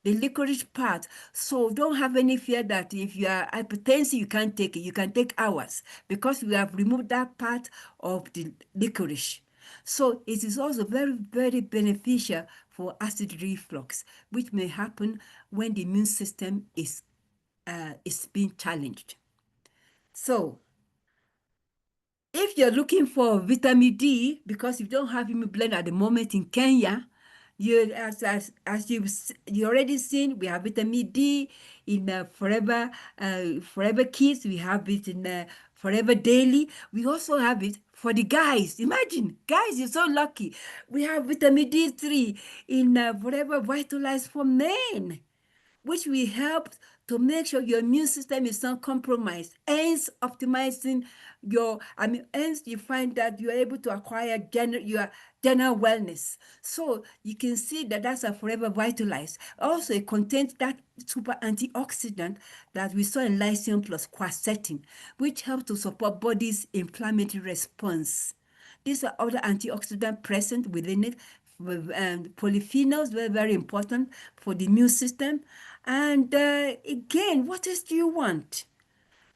the licorice part. So don't have any fear that if you are hypertensive, you can't take it. You can take ours because we have removed that part of the licorice. So it is also very, very beneficial for acid reflux, which may happen when the immune system is being challenged. So if you're looking for vitamin D, because you don't have immune blend at the moment in Kenya, you already seen, we have vitamin D in Forever Kids. We have it in Forever Daily. We also have it for the guys. Imagine, guys, you're so lucky. We have vitamin D3 in Forever Vitalize for men, which will help to make sure your immune system is not compromised, hence optimizing hence you find that you're able to acquire your general wellness. So you can see that that's a Forever Vitalize. Also, it contains that super antioxidant that we saw in Lycium plus quercetin, which helps to support body's inflammatory response. These are other antioxidants present within it, and polyphenols, very, very important for the immune system. And again, what else do you want?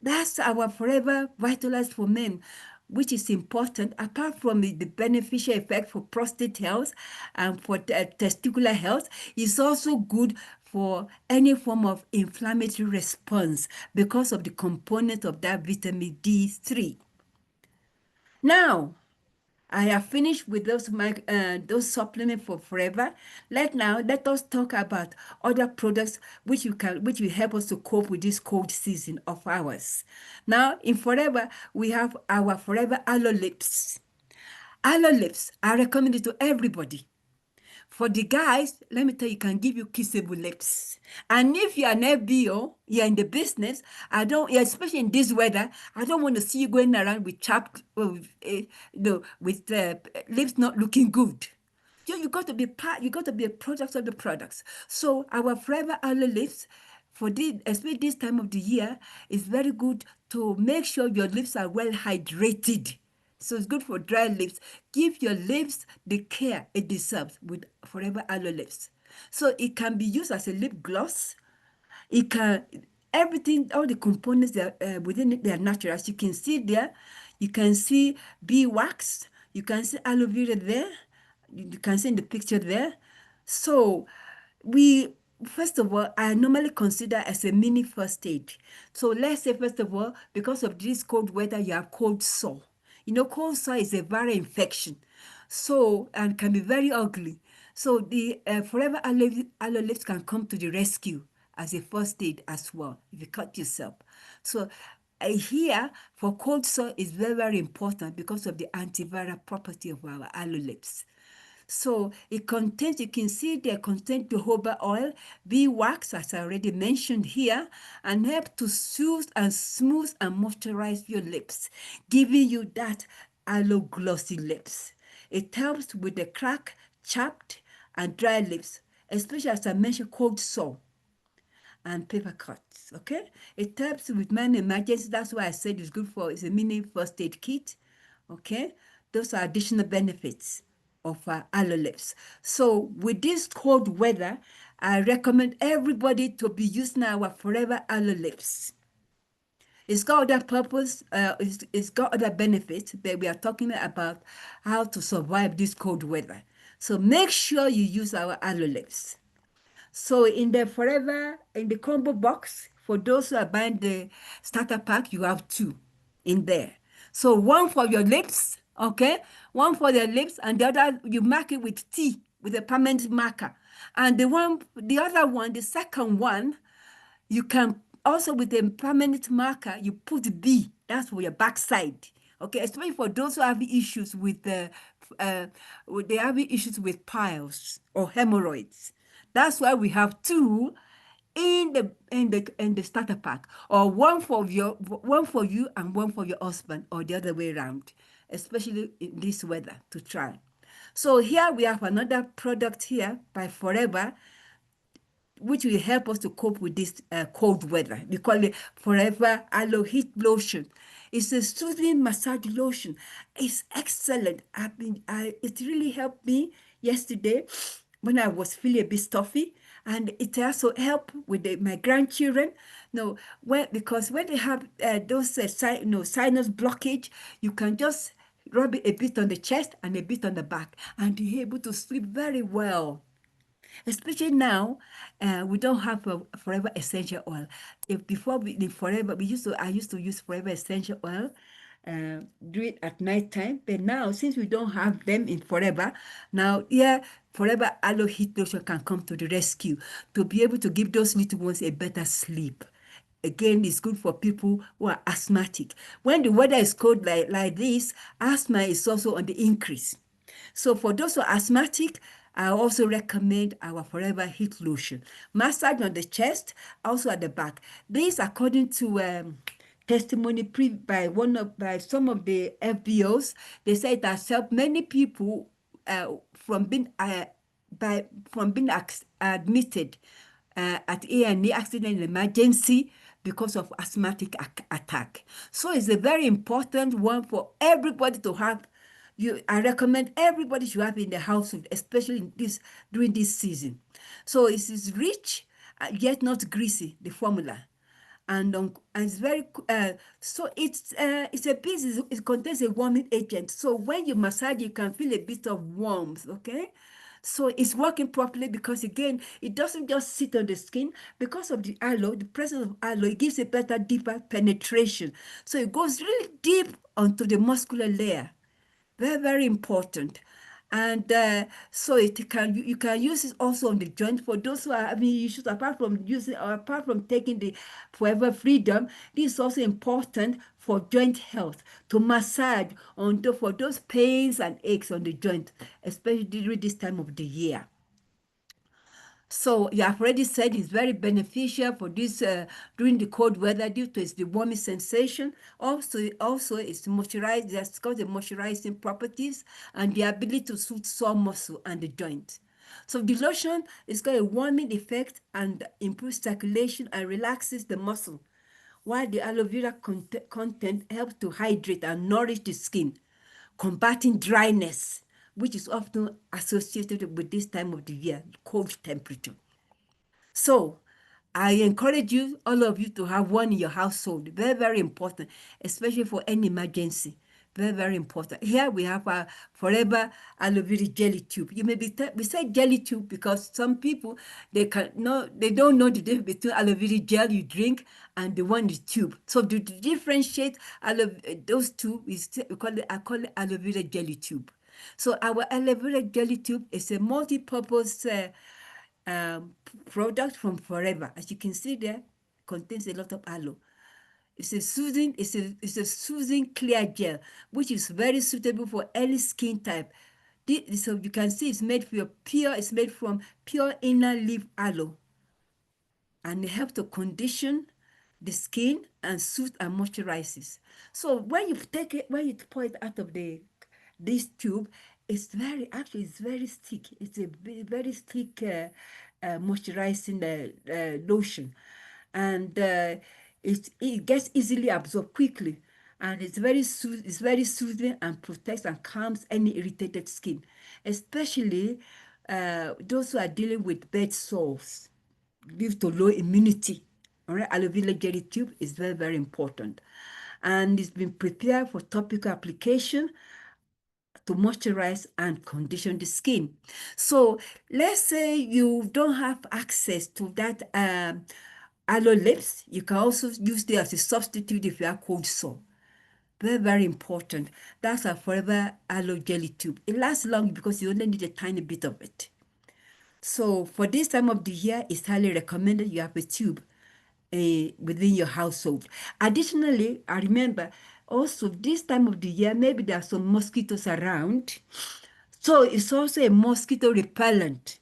That's our Forever Vitalize for Men, which is important apart from the beneficial effect for prostate health and for testicular health. It's also good for any form of inflammatory response because of the component of that vitamin D3. Now, I have finished with those supplements for forever. Let us talk about other products which will help us to cope with this cold season of ours. Now, in forever, we have our forever aloe lips. Aloe lips are recommended to everybody. For the guys, let me tell you, you can give you kissable lips. And if you're an FBO, you're in the business, especially in this weather, I don't want to see you going around with chapped, with lips not looking good. You got to be you got to be a product of the products. So our Forever Aloe Lips, especially this time of the year, is very good to make sure your lips are well hydrated. So it's good for dry lips. Give your lips the care it deserves with Forever Aloe Lips. So it can be used as a lip gloss. It can, everything, all the components that within it, they are natural. As you can see there, you can see beeswax. You can see aloe vera there. You can see in the picture there. So first of all, I normally consider as a mini first aid. So let's say, first of all, because of this cold weather, you have cold sore. You know, cold sore is a viral infection, so and can be very ugly. So the forever aloe leaves can come to the rescue as a first aid as well if you cut yourself. So here for cold sore is very, very important because of the antiviral property of our aloe leaves. So it contains, you can see there contains jojoba oil, beeswax, as I already mentioned here, and help to soothe and smooth and moisturize your lips, giving you that aloe glossy lips. It helps with the cracked, chapped, and dry lips, especially as I mentioned, cold sore and paper cuts. Okay, it helps with many emergencies. That's why I said it's good for, it's a mini first aid kit. Okay, those are additional benefits of aloe lips. So with this cold weather, I recommend everybody to be using our forever aloe lips. It's got other purpose, it's got other benefits, but we are talking about how to survive this cold weather. So make sure you use our aloe lips. So in the forever, in the combo box, for those who are buying the starter pack, you have two in there. So one for your lips, okay? One for the lips, and the other you mark it with T, with a permanent marker. And the other one, the second one, you can also with a permanent marker, you put B. That's for your backside. Okay, especially for those who have issues with they have issues with piles or hemorrhoids. That's why we have two in the starter pack, or one for you and one for your husband, or the other way around, especially in this weather to try. So here we have another product here by Forever, which will help us to cope with this cold weather. We call it Forever Aloe Heat Lotion. It's a soothing massage lotion. It's excellent. It really helped me yesterday when I was feeling a bit stuffy, and it also helped with my grandchildren. No, because when they have those sinus blockage, you can just rub it a bit on the chest and a bit on the back, and you're able to sleep very well. Especially now, we don't have a Forever Essential Oil. If before the Forever, I used to use Forever Essential Oil, do it at night time. But now, since we don't have them in Forever, now yeah, Forever Aloe Heat Lotion can come to the rescue to be able to give those little ones a better sleep. Again, it's good for people who are asthmatic. When the weather is cold like this, asthma is also on the increase. So for those who are asthmatic, I also recommend our Forever Heat Lotion. Massage on the chest, also at the back. This, according to testimony by some of the FBOs, they say it has helped many people from being admitted at A&E accident and emergency because of asthmatic attack. So it's a very important one for everybody to have. I recommend everybody should have in the household, especially during this season. So it is rich, yet not greasy, the formula. And it's very so it's a piece. It contains a warming agent. So when you massage, you can feel a bit of warmth. Okay, so it's working properly because again, it doesn't just sit on the skin because of the aloe. The presence of aloe, it gives a better, deeper penetration. So it goes really deep onto the muscular layer. Very, very important. And so you can use it also on the joint for those who are having issues. Apart from taking the Forever Freedom, this is also important for joint health to massage for those pains and aches on the joint, especially during this time of the year. So you have already said it's very beneficial for this during the cold weather due to its the warming sensation. Also it's moisturized. It's got the moisturizing properties and the ability to soothe sore muscle and the joint. So the lotion is got a warming effect and improves circulation and relaxes the muscle, while the aloe vera content helps to hydrate and nourish the skin, combating dryness, which is often associated with this time of the year, cold temperature. So I encourage all of you, to have one in your household. Very, very important, especially for any emergency. Very, very important. Here we have a forever aloe vera jelly tube. You may be we say jelly tube because some people they don't know the difference between aloe vera gel you drink and the one the tube. So to differentiate those two, I call it aloe vera jelly tube. So our aloe vera jelly tube is a multi-purpose product from Forever. As you can see there, contains a lot of aloe. It's a soothing clear gel, which is very suitable for any skin type. So you can see it's made from pure inner leaf aloe, and it helps to condition the skin and soothe and moisturizes. So when you pour it out of this tube, it's very thick. It's a very thick moisturizing lotion, and it gets easily absorbed quickly, and it's very soothing and protects and calms any irritated skin, especially those who are dealing with bed sores due to low immunity. All right, aloe vera jelly tube is very, very important. And it's been prepared for topical application to moisturize and condition the skin. So let's say you don't have access to that aloe lips. You can also use it as a substitute if you have cold sore. Very, very important. That's a forever aloe jelly tube. It lasts long because you only need a tiny bit of it. So for this time of the year, it's highly recommended you have a tube within your household. Additionally, I remember also this time of the year, maybe there are some mosquitoes around. So it's also a mosquito repellent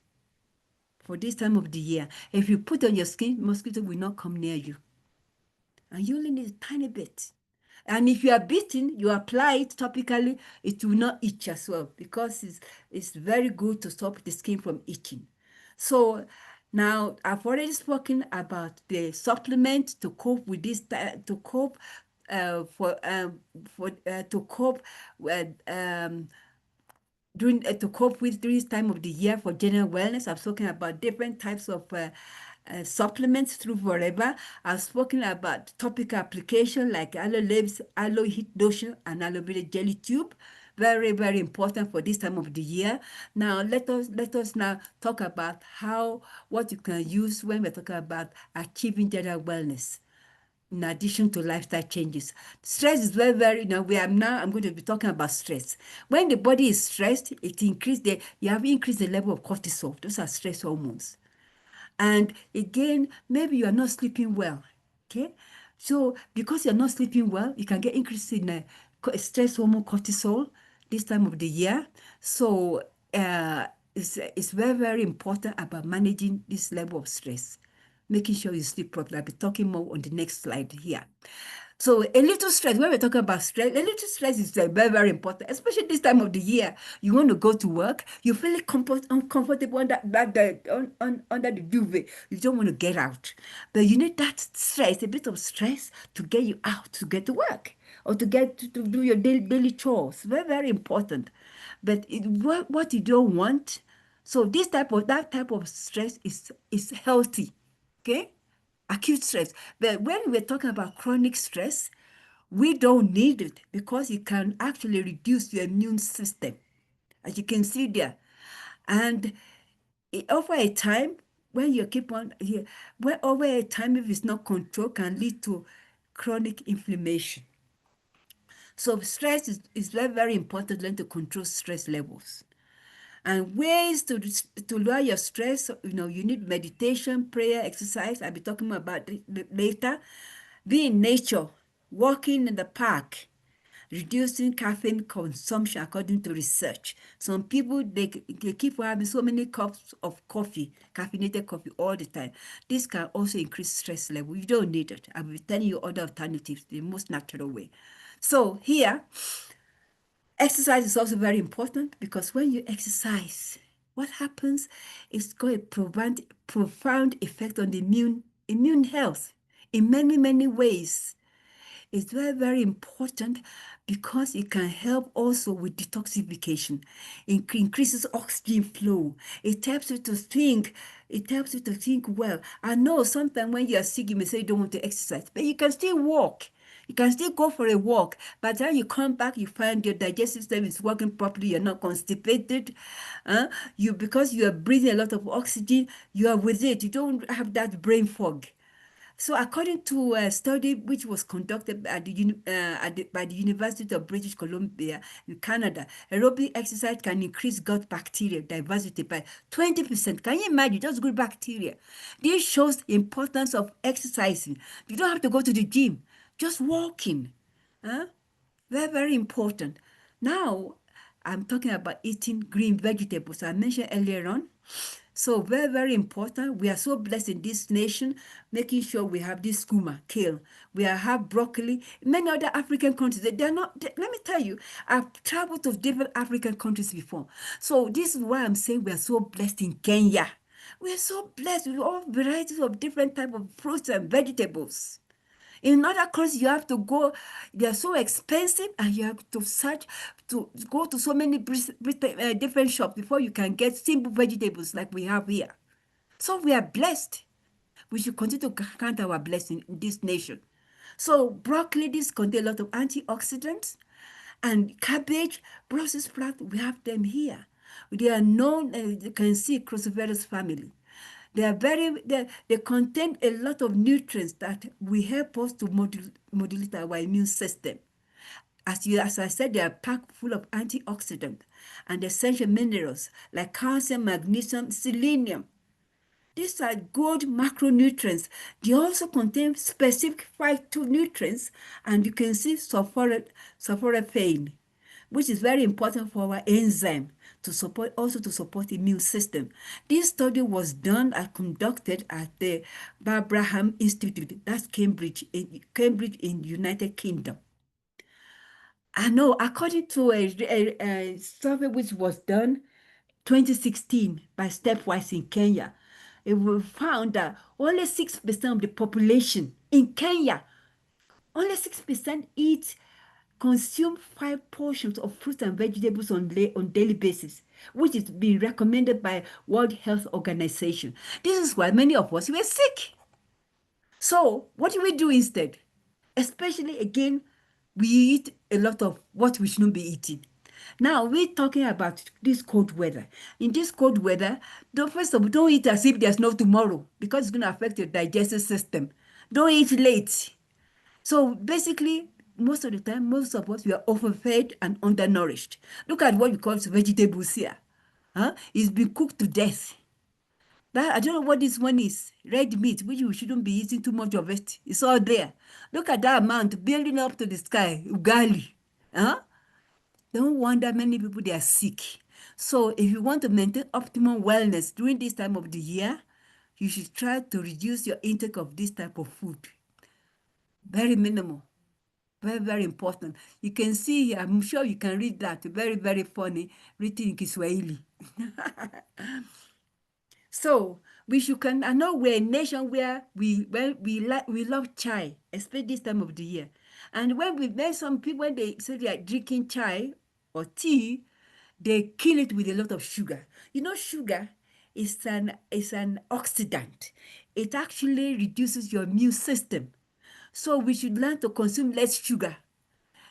for this time of the year. If you put on your skin, mosquito will not come near you. And you only need a tiny bit. And if you are bitten, you apply it topically, it will not itch as well because it's very good to stop the skin from itching. So now I've already spoken about the supplement to cope with this, to cope to cope with to cope with during this time of the year for general wellness. I've spoken about different types of supplements through Forever. I've spoken about topical application like aloe lips, aloe heat lotion, and aloe vera jelly tube. Very, very important for this time of the year. Now let us now talk about what you can use when we're talking about achieving general wellness in addition to lifestyle changes. Stress is very, very, I'm going to be talking about stress. When the body is stressed, you have increased the level of cortisol. Those are stress hormones. And again, maybe you are not sleeping well, okay? So because you're not sleeping well, you can get increase in stress hormone cortisol this time of the year. So it's very, very important about managing this level of stress, making sure you sleep properly. I'll be talking more on the next slide here. So a little stress, when we're talking about stress, a little stress is very, very important, especially this time of the year. You want to go to work, you feel uncomfortable under the duvet. You don't want to get out. But you need that stress, a bit of stress to get you out, to get to work, or to get to do your daily chores. Very, very important. But what you don't want, so that type of stress is healthy, okay? Acute stress. But when we're talking about chronic stress, we don't need it because it can actually reduce your immune system, as you can see there. And over a time, when you keep on here, over a time, if it's not controlled, can lead to chronic inflammation. So stress is very, very important then to control stress levels. And ways to lower your stress, you need meditation, prayer, exercise. I'll be talking about it later. Be in nature, walking in the park, reducing caffeine consumption according to research. Some people, they keep having so many cups of coffee, caffeinated coffee all the time. This can also increase stress level. You don't need it. I'll be telling you other alternatives, the most natural way. So here, exercise is also very important because when you exercise, what happens is got a profound effect on the immune health in many, many ways. It's very, very important because it can help also with detoxification. It increases oxygen flow. It helps you to think. It helps you to think well. I know sometimes when you are sick, you may say you don't want to exercise, but you can still walk. You can still go for a walk. By the time you come back, you find your digestive system is working properly. You're not constipated. Because you are breathing a lot of oxygen, you are with it. You don't have that brain fog. So according to a study which was conducted by the University of British Columbia in Canada, aerobic exercise can increase gut bacteria diversity by 20%. Can you imagine? Just good bacteria. This shows the importance of exercising. You don't have to go to the gym. Just walking. Huh? Very, very important. Now, I'm talking about eating green vegetables. I mentioned earlier on. So very, very important. We are so blessed in this nation, making sure we have this skuma, kale. We have broccoli. Many other African countries, they're not, let me tell you, I've traveled to different African countries before. So this is why I'm saying we are so blessed in Kenya. We are so blessed with all varieties of different type of fruits and vegetables. In other countries, you have to go, they are so expensive, and you have to search to go to so many different shops before you can get simple vegetables like we have here. So we are blessed. We should continue to count our blessing in this nation. So broccoli, this contains a lot of antioxidants, and cabbage, Brussels sprouts, we have them here. They are known, you can see cruciferous family. They contain a lot of nutrients that will help us to modulate our immune system. As I said, they are packed full of antioxidants and essential minerals like calcium, magnesium, selenium. These are good macronutrients. They also contain specific phytonutrients, and you can see sulforaphane, which is very important for our enzyme to support immune system. This study was done and conducted at the Barbraham Institute, that's Cambridge in United Kingdom. I know, according to a survey which was done 2016 by Stepwise in Kenya, it was found that only 6% of the population in Kenya, only 6% consume 5 portions of fruits and vegetables on daily basis, which is being recommended by World Health Organization. This is why many of us were sick. So what do we do instead? Especially again, we eat a lot of what we shouldn't be eating. Now we're talking about this cold weather. In this cold weather, first of all, don't eat as if there's no tomorrow, because it's going to affect your digestive system. Don't eat late. So basically, most of the time, most of us, we are overfed and undernourished. Look at what we call vegetables here. It's been cooked to death. I don't know what this one is. Red meat, which we shouldn't be eating too much of it. It's all there. Look at that amount building up to the sky. Ugali. Don't wonder many people, they are sick. So if you want to maintain optimum wellness during this time of the year, you should try to reduce your intake of this type of food. Very minimal. Very, very important. You can see here, I'm sure you can read that. Very, very funny, written in Kiswahili. So I know we're a nation where we love chai, especially this time of the year. And when some people, when they say they are drinking chai or tea, they kill it with a lot of sugar. You know, sugar is an oxidant. It actually reduces your immune system. So we should learn to consume less sugar.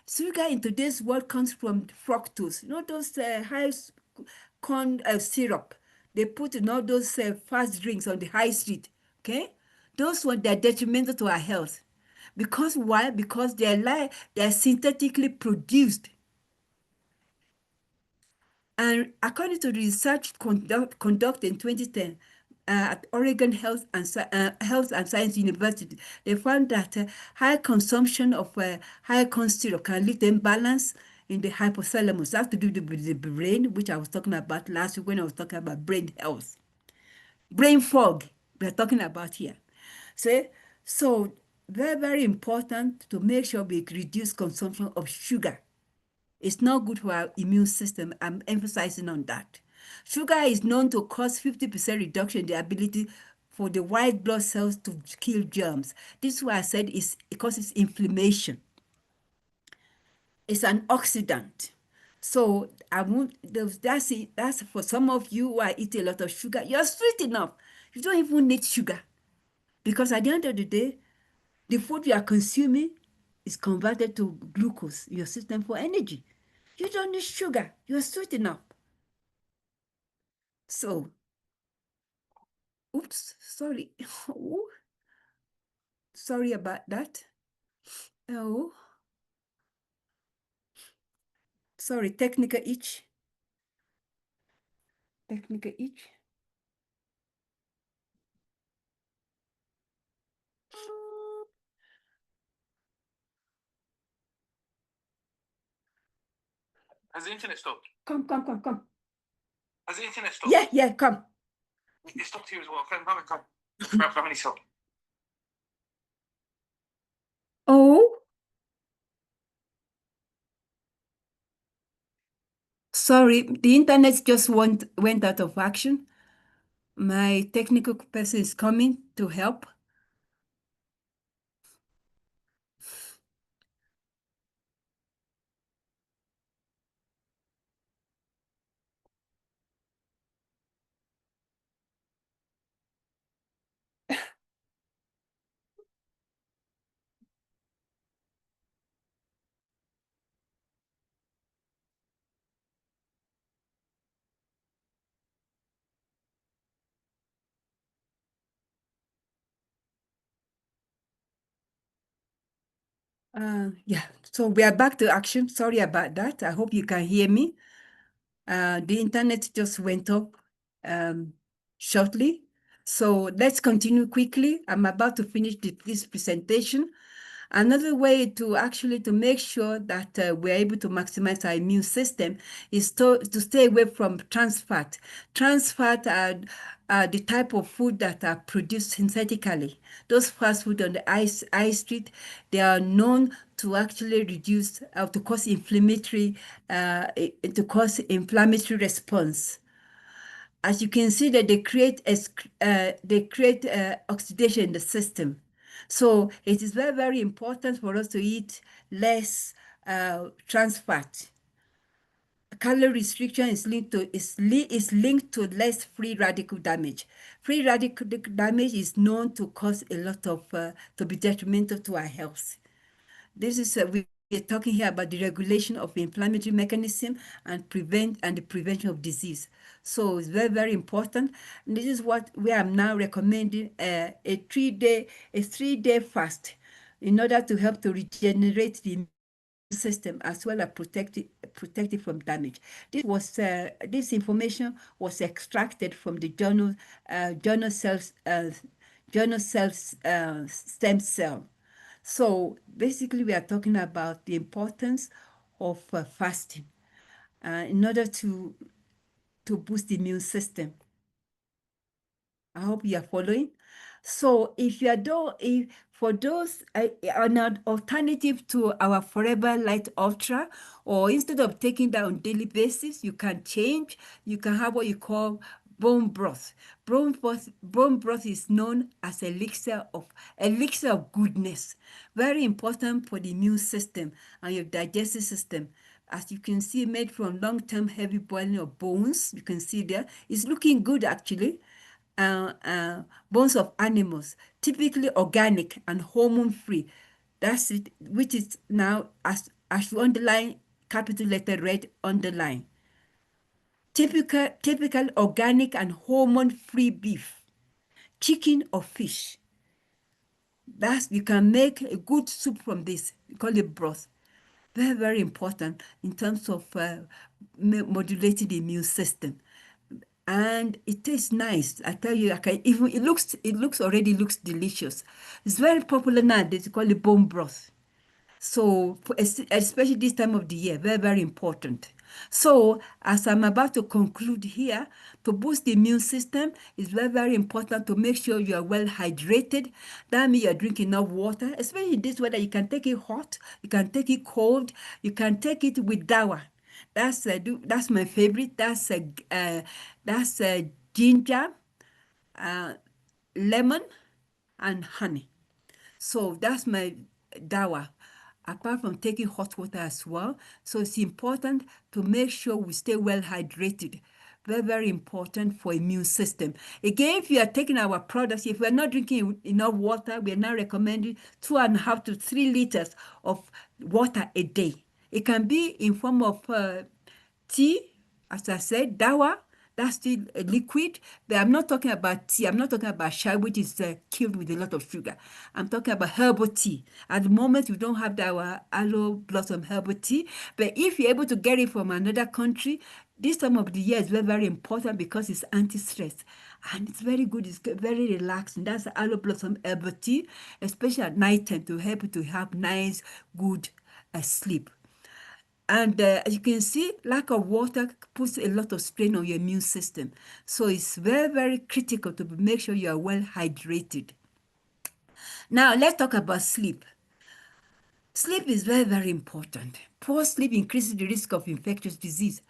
Sugar in today's world comes from fructose. You know those high corn syrup they put in all those fast drinks on the high street. Okay, those ones, they're detrimental to our health. Because why? Because they're synthetically produced. And according to the research conducted in 2010 at Oregon Health and Science University, they found that high consumption of high corn syrup can lead to imbalance in the hypothalamus. That's to do with the brain, which I was talking about last week when I was talking about brain health. Brain fog, we're talking about here. So very, very important to make sure we reduce consumption of sugar. It's not good for our immune system. I'm emphasizing on that. Sugar is known to cause 50% reduction in the ability for the white blood cells to kill germs. This is why I said it causes inflammation. It's an oxidant. So that's for some of you who are eating a lot of sugar. You're sweet enough. You don't even need sugar. Because at the end of the day, the food you are consuming is converted to glucose in your system for energy. You don't need sugar. You're sweet enough. So, oops, sorry. Oh, sorry about that. Oh, sorry, technical itch. Technical itch. Has the internet stopped? Come. Has the internet stopped? Yeah, come. It stopped here as well. Come. Grab any stop. Oh, sorry, the internet just went out of action. My technical person is coming to help. Yeah, so we are back to action. Sorry about that. I hope you can hear me. The internet just went up shortly. So let's continue quickly. I'm about to finish this presentation. Another way to actually to make sure that we're able to maximize our immune system is to stay away from trans fat. Trans fat are the type of food that are produced synthetically. Those fast food on the high street, they are known to actually reduce, to cause inflammatory response. As you can see that they create oxidation in the system. So it is very, very important for us to eat less trans fat. Calorie restriction is linked to less free radical damage. Free radical damage is known to cause a lot of to be detrimental to our health. This is we are talking here about the regulation of the inflammatory mechanism and the prevention of disease. So it's very, very important. And this is what we are now recommending a 3-day fast in order to help to regenerate the system as well as protect it from damage. This information was extracted from the journal cells stem cell. So basically, we are talking about the importance of fasting in order to boost the immune system. I hope you are following. So if you are if for those an alternative to our Forever Light Ultra, or instead of taking that on daily basis, you can change. You can have what you call bone broth. Bone broth is known as elixir of goodness. Very important for the immune system and your digestive system. As you can see, made from long-term heavy boiling of bones. You can see there. It's looking good actually. Bones of animals, typically organic and hormone-free. That's it, which is now, as you underline, capital letter red underline. Typical organic and hormone-free beef, chicken or fish. You can make a good soup from this. We call it broth. Very, very important in terms of modulating the immune system. And it tastes nice. I tell you, I can even already looks delicious. It's very popular now. They call it bone broth. So especially this time of the year, very, very important. So as I'm about to conclude here, to boost the immune system, it's very, very important to make sure you are well hydrated. That means you're drinking enough water, especially this weather. You can take it hot, you can take it cold, you can take it with dawa. That's my favorite. That's ginger, uh, lemon, and honey. So that's my dawa. Apart from taking hot water as well. So it's important to make sure we stay well hydrated. very, very important for immune system. Again, if you are taking our products, if we are not drinking enough water, we are now recommending 2.5 to 3 liters of water a day. It can be in form of tea, as I said, dawa, that's still a liquid, but I'm not talking about tea. I'm not talking about chai, which is killed with a lot of sugar. I'm talking about herbal tea. At the moment, we don't have our aloe blossom herbal tea, but if you're able to get it from another country, this time of the year is very, very important because it's anti-stress and it's very good. It's very relaxing. That's aloe blossom herbal tea, especially at night time to help you to have nice, good sleep. And as you can see, lack of water puts a lot of strain on your immune system. So it's very, very critical to make sure you are well hydrated. Now, let's talk about sleep. Sleep is very, very important. Poor sleep increases the risk of infectious disease.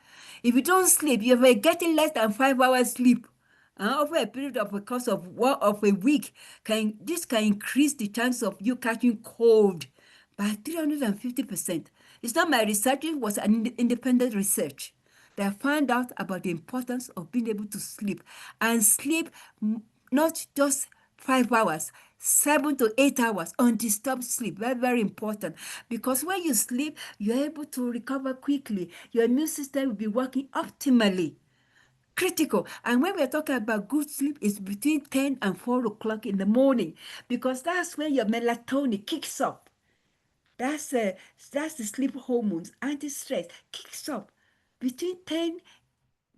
If you don't sleep, you're getting less than 5 hours sleep over a period of a course of a week. This can increase the chance of you catching cold by 350%. It's not my research, it was an independent research that found out about the importance of being able to sleep and sleep not just 5 hours, 7 to 8 hours undisturbed sleep. Very, very important because when you sleep, you're able to recover quickly. Your immune system will be working optimally. Critical. And when we're talking about good sleep, it's between 10 and 4 o'clock in the morning because that's when your melatonin kicks up. That's the sleep hormones, anti-stress kicks up between 10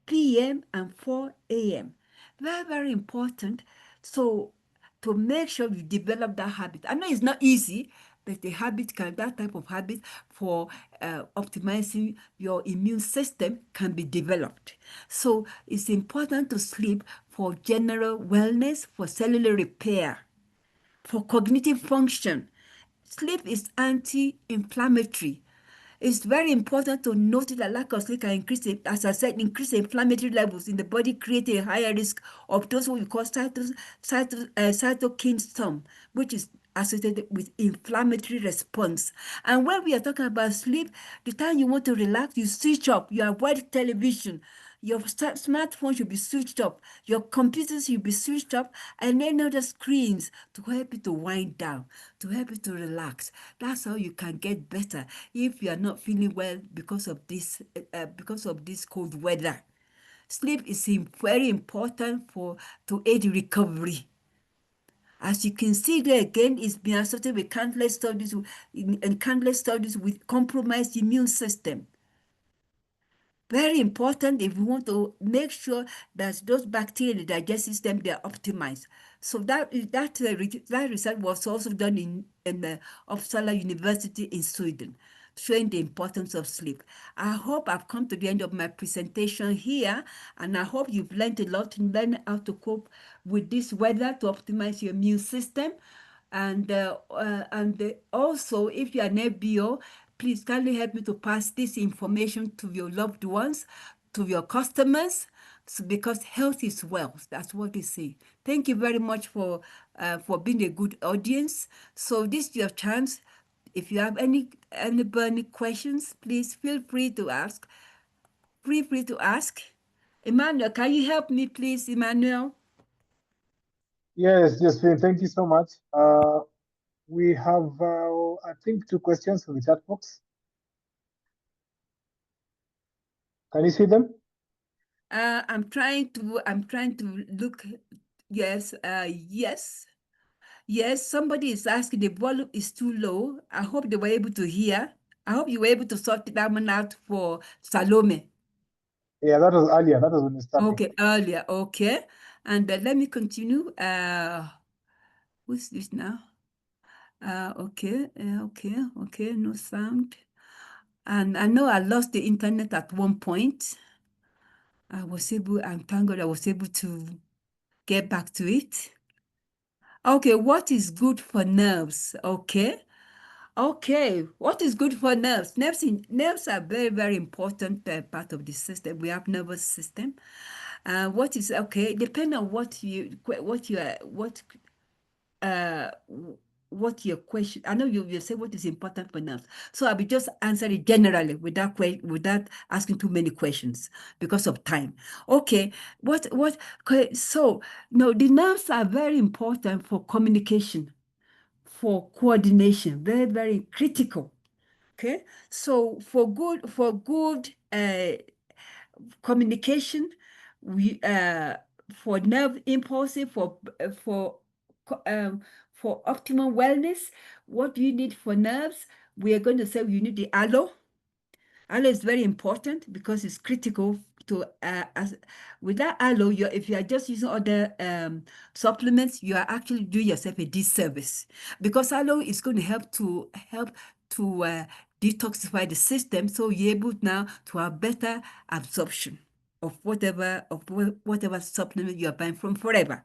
p.m. and 4 a.m. Very, very important. So to make sure you develop that habit. I know it's not easy, but that type of habit for optimizing your immune system can be developed. So it's important to sleep for general wellness, for cellular repair, for cognitive function. Sleep is anti-inflammatory. It's very important to note that lack of sleep can increase, as I said, increase inflammatory levels in the body, create a higher risk of those what we call cytokine storm, which is associated with inflammatory response. And when we are talking about sleep, the time you want to relax, you switch up, you avoid television, your smartphone should be switched off, your computers should be switched off, and then other screens to help you to wind down, to help you to relax. That's how you can get better if you are not feeling well because of this cold weather. Sleep is very important to aid recovery. As you can see there again, it's been associated with countless studies with compromised immune system. Very important if we want to make sure that those bacteria in the digestive system, they are optimized. So that research was also done in the Uppsala University in Sweden, showing the importance of sleep. I hope I've come to the end of my presentation here, and I hope you've learned a lot and learned how to cope with this weather to optimize your immune system. And also, if you are an FBO, please kindly help me to pass this information to your loved ones, to your customers, because health is wealth. That's what they say. Thank you very much for being a good audience. So this is your chance. If you have any burning questions, please feel free to ask. Feel free to ask. Emmanuel, can you help me, please, Emmanuel? Yes, Josephine, thank you so much. We have, I think, 2 questions from the chat box. Can you see them? I'm trying to look. Yes, yes. Somebody is asking, the volume is too low. I hope they were able to hear. I hope you were able to sort that one out for Salome. Yeah, that was earlier. That was when we started. Okay, earlier. Okay. And let me continue. Who's this now? Okay, okay. No sound. And I know I lost the internet at one point. And thank God I was able to get back to it. Okay, what is good for nerves? Okay. What is good for nerves? Nerves are very, very important part of the system. We have nervous system. What is okay? Depending on what what your question. I know you say what is important for nerves. So I'll be just answering generally without asking too many questions because of time. Okay, so no, the nerves are very important for communication, for coordination, very, very critical. Okay, so for good communication, we for nerve impulse, for optimum wellness, what do you need for nerves? We are going to say you need the aloe. Aloe is very important because it's critical to without aloe, if you are just using other supplements, you are actually doing yourself a disservice, because aloe is going to help to detoxify the system, so you're able now to have better absorption of whatever supplement you are buying from Forever.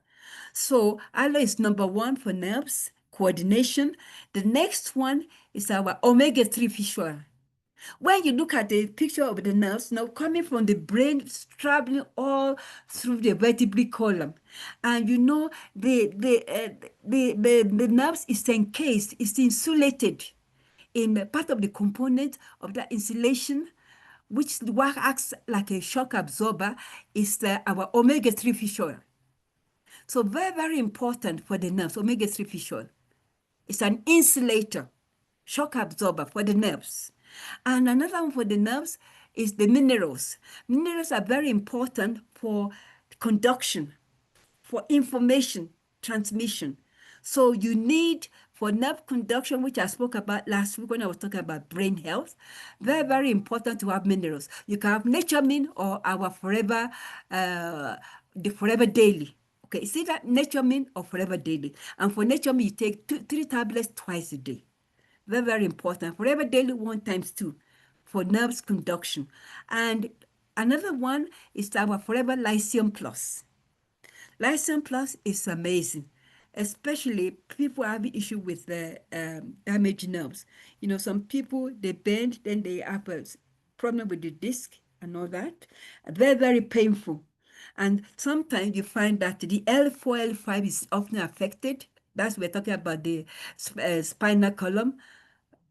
So aloe is number one for nerves coordination. The next one is our omega-3 fish oil. When you look at the picture of the nerves, now coming from the brain, traveling all through the vertebral column, and the nerves is encased, is insulated in part of the component of that insulation, which acts like a shock absorber, is our omega-3 fish oil. So very, very important for the nerves, omega-3 fish oil. It's an insulator, shock absorber for the nerves. And another one for the nerves is the minerals. Minerals are very important for conduction, for information transmission. So you need, for nerve conduction, which I spoke about last week when I was talking about brain health, very, very important to have minerals. You can have Naturemin or our the Forever Daily. Okay, see that Naturemin or Forever Daily. And for Naturemin, you take 3 tablets twice a day. Very, very important. Forever Daily 1 times 2 for nerves conduction. And another one is our Forever Lycium Plus. Lycium Plus is amazing, especially people having issue with the damaged nerves. Some people, they bend, then they have a problem with the disc and all that. Very, very painful. And sometimes you find that the L4, L5 is often affected. That's we're talking about the spinal column,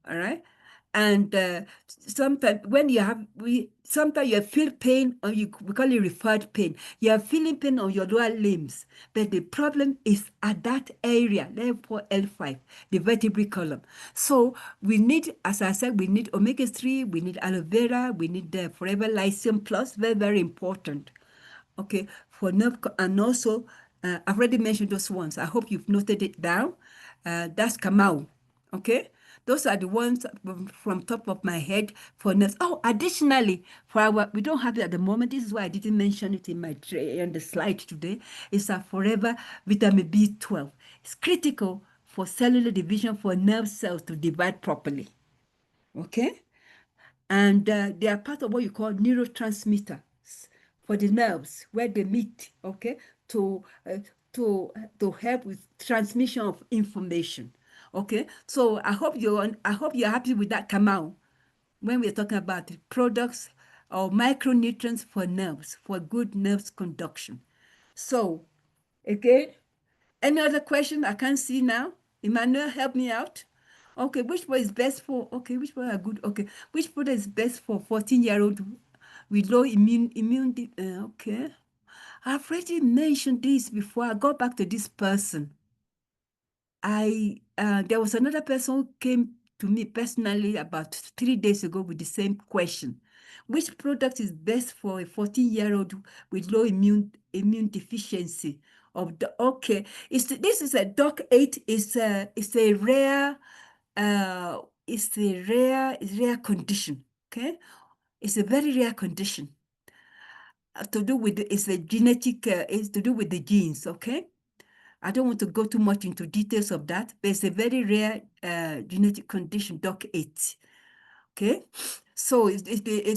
all right? And sometimes when sometimes you feel pain, or we call it referred pain. You are feeling pain on your lower limbs, but the problem is at that area, L4, L5, the vertebral column. So we need, as I said, we need omega-3, we need aloe vera, we need the Forever Lycium Plus, very, very important. Okay, for nerve, and also, I've already mentioned those ones. I hope you've noted it down. That's Kamau, okay? Those are the ones from top of my head for nerves. Oh, additionally, we don't have it at the moment. This is why I didn't mention it in the slide today. It's a Forever Vitamin B12. It's critical for cellular division, for nerve cells to divide properly, okay? And they are part of what you call neurotransmitters for the nerves, where they meet, okay, to help with transmission of information, okay. So I hope you're happy with that, Kamau, when we're talking about the products or micronutrients for nerves, for good nerves conduction. So again, any other question? I can't see now. Emmanuel, help me out. Okay, which one is best for, okay, which one are good? Okay, which product is best for 14-year-old with low immunity? Okay, I've already mentioned this before. I go back to this person. There was another person who came to me personally about 3 days ago with the same question. Which product is best for a 14-year-old with low immune deficiency? Okay, this is a DOC8. It's a rare condition. Okay, it's a very rare condition. To do with it's a genetic. It's to do with the genes. Okay. I don't want to go too much into details of that, but it's a very rare genetic condition, DOC8. Okay, so it's the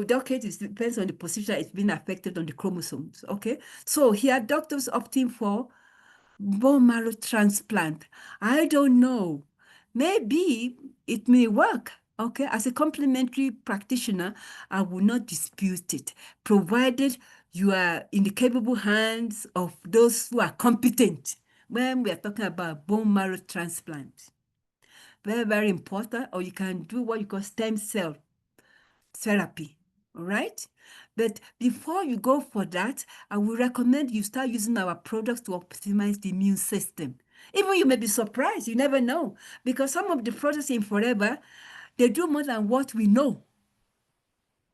DOC8. It depends on the position it's been affected on the chromosomes. Okay, so here doctors opting for bone marrow transplant. I don't know. Maybe it may work. Okay, as a complementary practitioner, I will not dispute it, provided you are in the capable hands of those who are competent when we are talking about bone marrow transplant. Very, very important. Or you can do what you call stem cell therapy. All right. But before you go for that, I would recommend you start using our products to optimize the immune system. Even you may be surprised, you never know, because some of the products in Forever, they do more than what we know.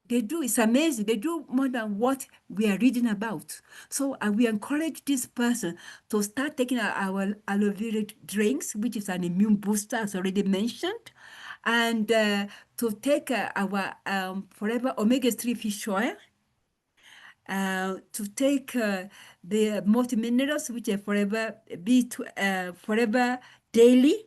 They do, it's amazing. They do more than what we are reading about. So we encourage this person to start taking our aloe vera drinks, which is an immune booster, as already mentioned, and to take our Forever omega-3 fish oil, to take the multiminerals, which are Forever Daily,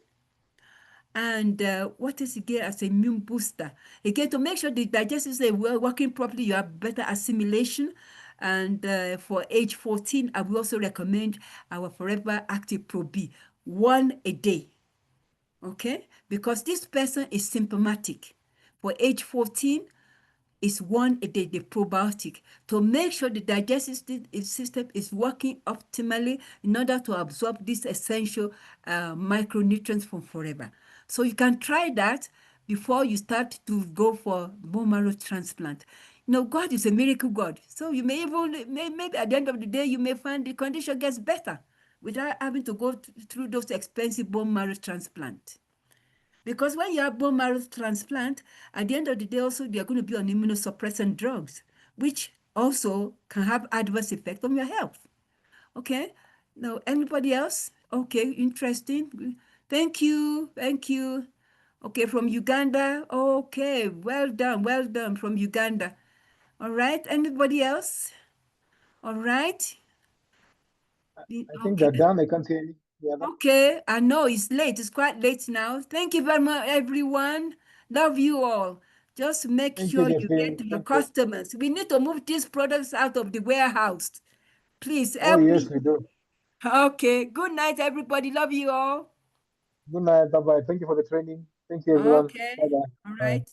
and what is again as an immune booster? Again, to make sure the digestive system is working properly, you have better assimilation. And for age 14, I will also recommend our Forever Active Pro B, one a day. Okay? Because this person is symptomatic. For age 14, is one a day, the probiotic, to make sure the digestive system is working optimally in order to absorb these essential micronutrients from Forever. So you can try that before you start to go for bone marrow transplant. You know, God is a miracle God. So you may even, maybe at the end of the day, you may find the condition gets better without having to go through those expensive bone marrow transplant. Because when you have bone marrow transplant, at the end of the day, also, they are going to be on immunosuppressant drugs, which also can have adverse effect on your health. Okay? Now, anybody else? Okay, interesting. Thank you. Thank you. Okay, from Uganda. Okay, well done from Uganda. All right, anybody else? All right. I think Okay. they're done. I can't see any other. Okay, I know it's late. It's quite late now. Thank you very much, everyone. Love you all. Just make Thank you, sure you get Josephine. to your Thank you. customers. We need to move these products out of the warehouse. Please Oh, help yes, me. we do. Okay, good night, everybody. Love you all. Good night. Bye bye. Thank you for the training. Thank you, everyone. Okay, Bye bye. all Bye. right.